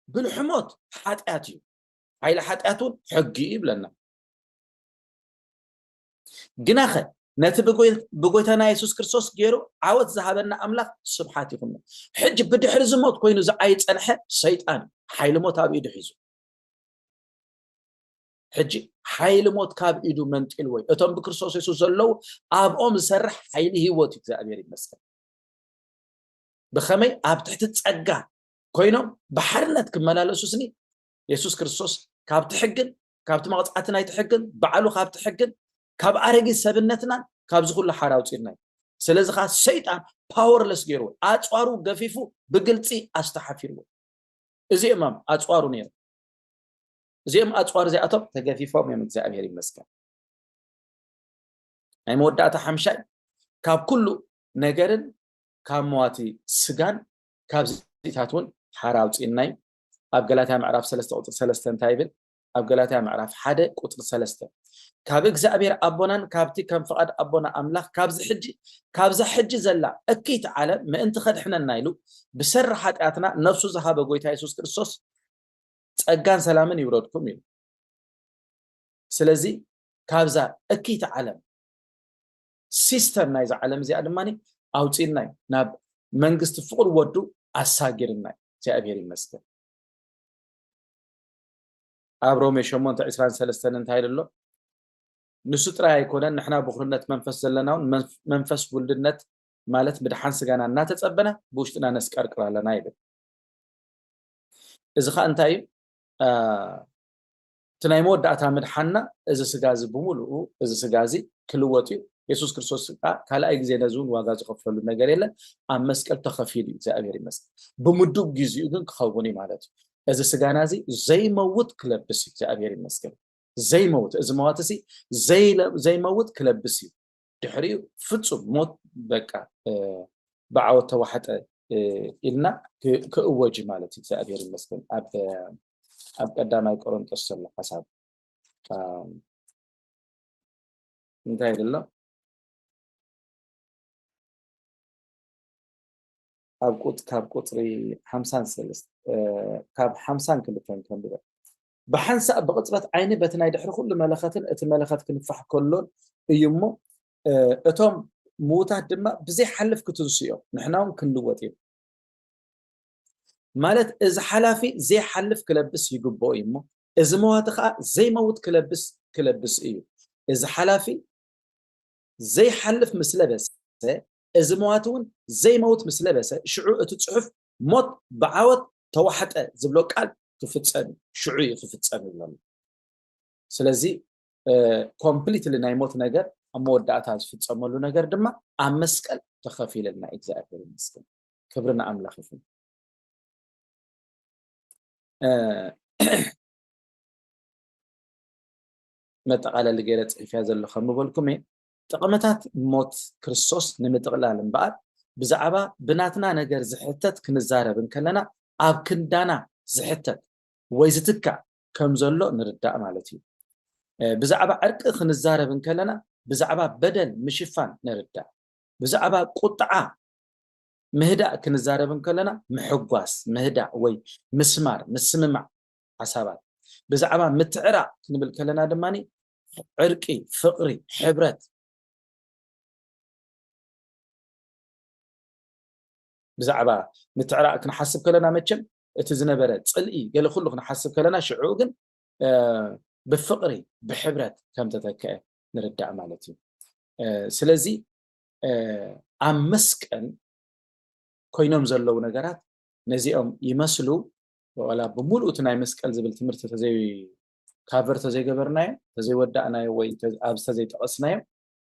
بالحموت حتأتي هاي حتأتون حقي بلنا جناخه بقويتنا يسوع كريستوس جيرو عوض ذهبنا أملاك سبحاتكم حج بدي حرز موت كوينو زعيت أنحى شيطان حيل موت أبي يدحيزو حج حيل موت كاب إيدو منت الوي أتم بكريستوس يسوع زلوا أم سرح حيله هو تكذب المسكن بخمي أب تحت تسقى كوينو بحرنت كمانا لسوسني يسوع كريستوس كاب تحقن كاب تمقطعتنا يتحقن بعلو كاب تحقن كاب أرجع سبنتنا كاب زخول حراوتينا سلازي خاص شيطان باورلس جيرو أتوارو جفيفو بقلتي أستحفيرو إزاي إمام أتوارو نير إزاي إمام أتوار زي أطب تجفيفو من زي أمير المسكن يعني مودة حمشة كاب كله نجارن كاب مواتي سجان كاب زيتاتون حراوتينا أبجلاتها معرف سلسلة تايبل أبجلاتها معرف حدا قطر سلسلة كابك زابير أبونا كابتي كم فقد أبونا أملاك كابز حج زلا أكيد على ما أنت خد إحنا النايلو بسر حد أتنا نفسه زهاب قويت يسوع كريستوس أجان سلامن يبردكم يل سلزي كابزا أكيد على سيستم نايز علم زي أدماني أو تين ناي ناب منجست فور ودو أساجر ناي زي أبير المسكن أبرومي شمون تعيسران سلستان انتهي لله نسطرا يكونن نحنا بخلنت منفس لنا منفس ولدنت مالت بدحان سغانا ناتتصبنا بوشتنا نسقرقرا لنا يبل اذا خا انتاي تناي موداتا مدحنا اذا سغازي بمولو اذا سغازي كلوتي يسوع كريستوس كالاي غزي نزون واغا زخفلو ነገር የለ አመስቀል ተخفيل እግዚአብሔር ይመስገን በሙዱብ ጊዜው ግን ከሆነኝ ማለት اذا سغانازي زي موت كلبس እግዚአብሔር ይመስገን زي موت إذا مواتسي زي موت كلبسي دحريو فتصم موت بقى بعوته واحد إلنا كأوجي مالتي زابير المسكن أب قدامي قرنطس الله حساب انتهي لله كاب قطري 53 كاب 50 كلتين كم بيبقى بحنسا بقطبات عيني بتناي دحر كل ملخات اتملخات كنفح كلون يمو اتوم موتا دما بزي حلف كتنسيو نحنا كنلوتين مالت إذا حلافي زي حلف كلبس يقبو يمو إذا موات خا زي موت كلبس إيو إذا حلافي زي حلف مسلا بس إذا مواتون زي موت مسلا بس شعو تتصحف موت بعوض توحت زبلو قال تفتسن شعو تفتسن الله سلازي كومبليتلي ناي موت ነገር አመወዳታ ዝፍጸመሉ ነገር ድማ ኣብ መስቀል ተኸፊለና እግዚአብሔር ይመስገን ክብርና አምላክ ይሁን መጠቃለል ገለጽ ይፋ ዘለኹ ምበልኩም ጥቅመታት ሞት ክርስቶስ ንምጥቅላል እምበኣር ብዛዕባ ብናትና ነገር ዝሕተት ክንዛረብ እንከለና ኣብ ክንዳና ዝሕተት ወይ ዝትካ ከም ዘሎ ንርዳእ ማለት እዩ ብዛዕባ ዕርቂ ክንዛረብ እንከለና ብዛዕባ በደል ምሽፋን ንርዳእ ብዛዕባ ቁጥዓ ምህዳእ ክንዛረብ እንከለና ምሕጓስ ምህዳእ ወይ ምስማር ምስምማዕ ሓሳባት ብዛዕባ ምትዕራቅ ክንብል ከለና ድማኒ ዕርቂ ፍቅሪ ሕብረት ብዛዕባ ምትዕራቅ ክንሓስብ ከለና መቸም እቲ ዝነበረ ጽልኢ ገለ ኩሉ ክንሓስብ ከለና ሽዑ ግን بفقري بحبرت كم تتكأ نردع مالتي سلازي عم مسكن كوينوم زلو نجارات نزيهم يمسلو ولا بملؤ تناي مسكن زبل تمرت تزي كافر تزي جبرناي تزي ودعنا وي أبز تزي تقصناي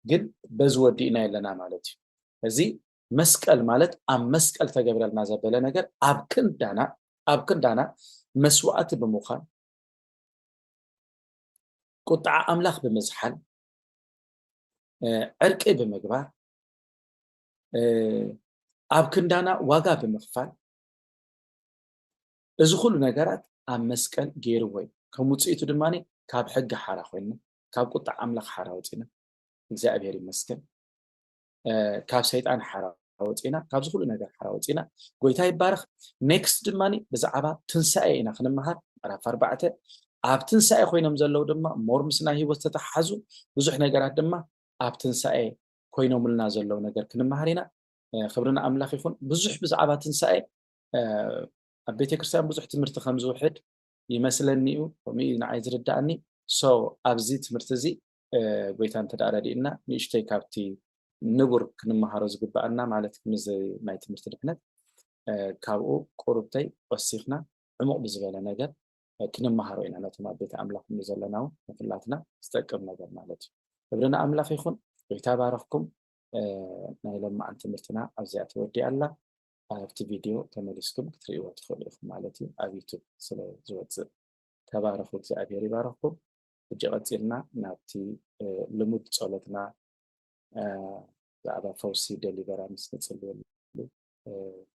جد بزودينا لنا مالتي هذي مسكن مالت عم مسكن تجبر المزبلة نجار أبكن دانا مسوعات بمخان قطع أملاخ بمزحل عرقي بمقبار أبكندانا واقع بمغفال إذا خلو نقرات عم مسكال جيروي كموتسيتو دماني كاب حق حارا خوينا كاب قطع أملاخ حارا وطينا إجزاء بيري مسكن كاب سيطان حارا وطينا كاب زخلو نقر حارا وطينا قويتاي بارخ نيكست دماني بزعبا تنسائينا خنمهار عرف 4 ኣብ ትንሳኤ ኮይኖም ዘለው ድማ ሞር ምስና ህይወት ተተሓዙ ብዙሕ ነገራት ድማ ኣብ ትንሳኤ ኮይኖምልና ዘለው ነገር ክንመሃር ኢና ክብርና ኣምላኽ ይኹን ብዙሕ ብዛዕባ ትንሳኤ ኣብ ቤተክርስትያን ብዙሕ ትምህርቲ ከም ዝውሕድ ይመስለኒ እዩ ከምኡ ንዓይ ዝርዳእኒ ሶ ኣብዚ ትምህርቲ እዚ ጎይታ እንተዳረዲና ንእሽተይ ካብቲ ንቡር ክንመሃሮ ዝግባአና ማለት ከምዚ ናይ ትምህርቲ ድሕነት ካብኡ ቁርብተይ ወሲኽና ዕሙቕ ብዝበለ ነገር كنمهارو إن أنا تما بيت أملاك من زلنا وفلاتنا استقم نجار مالتي فبرنا أملاك يخون ويتابعكم لما أنت مرتنا أزيات ودي الله في فيديو تمليسكم كتري وتخليكم مالتي أبيتو سلا زوج تباركوا زابيري باركم وجعت لنا ناتي لمود صلتنا زعبا فوسي دليفرا مسنتسلو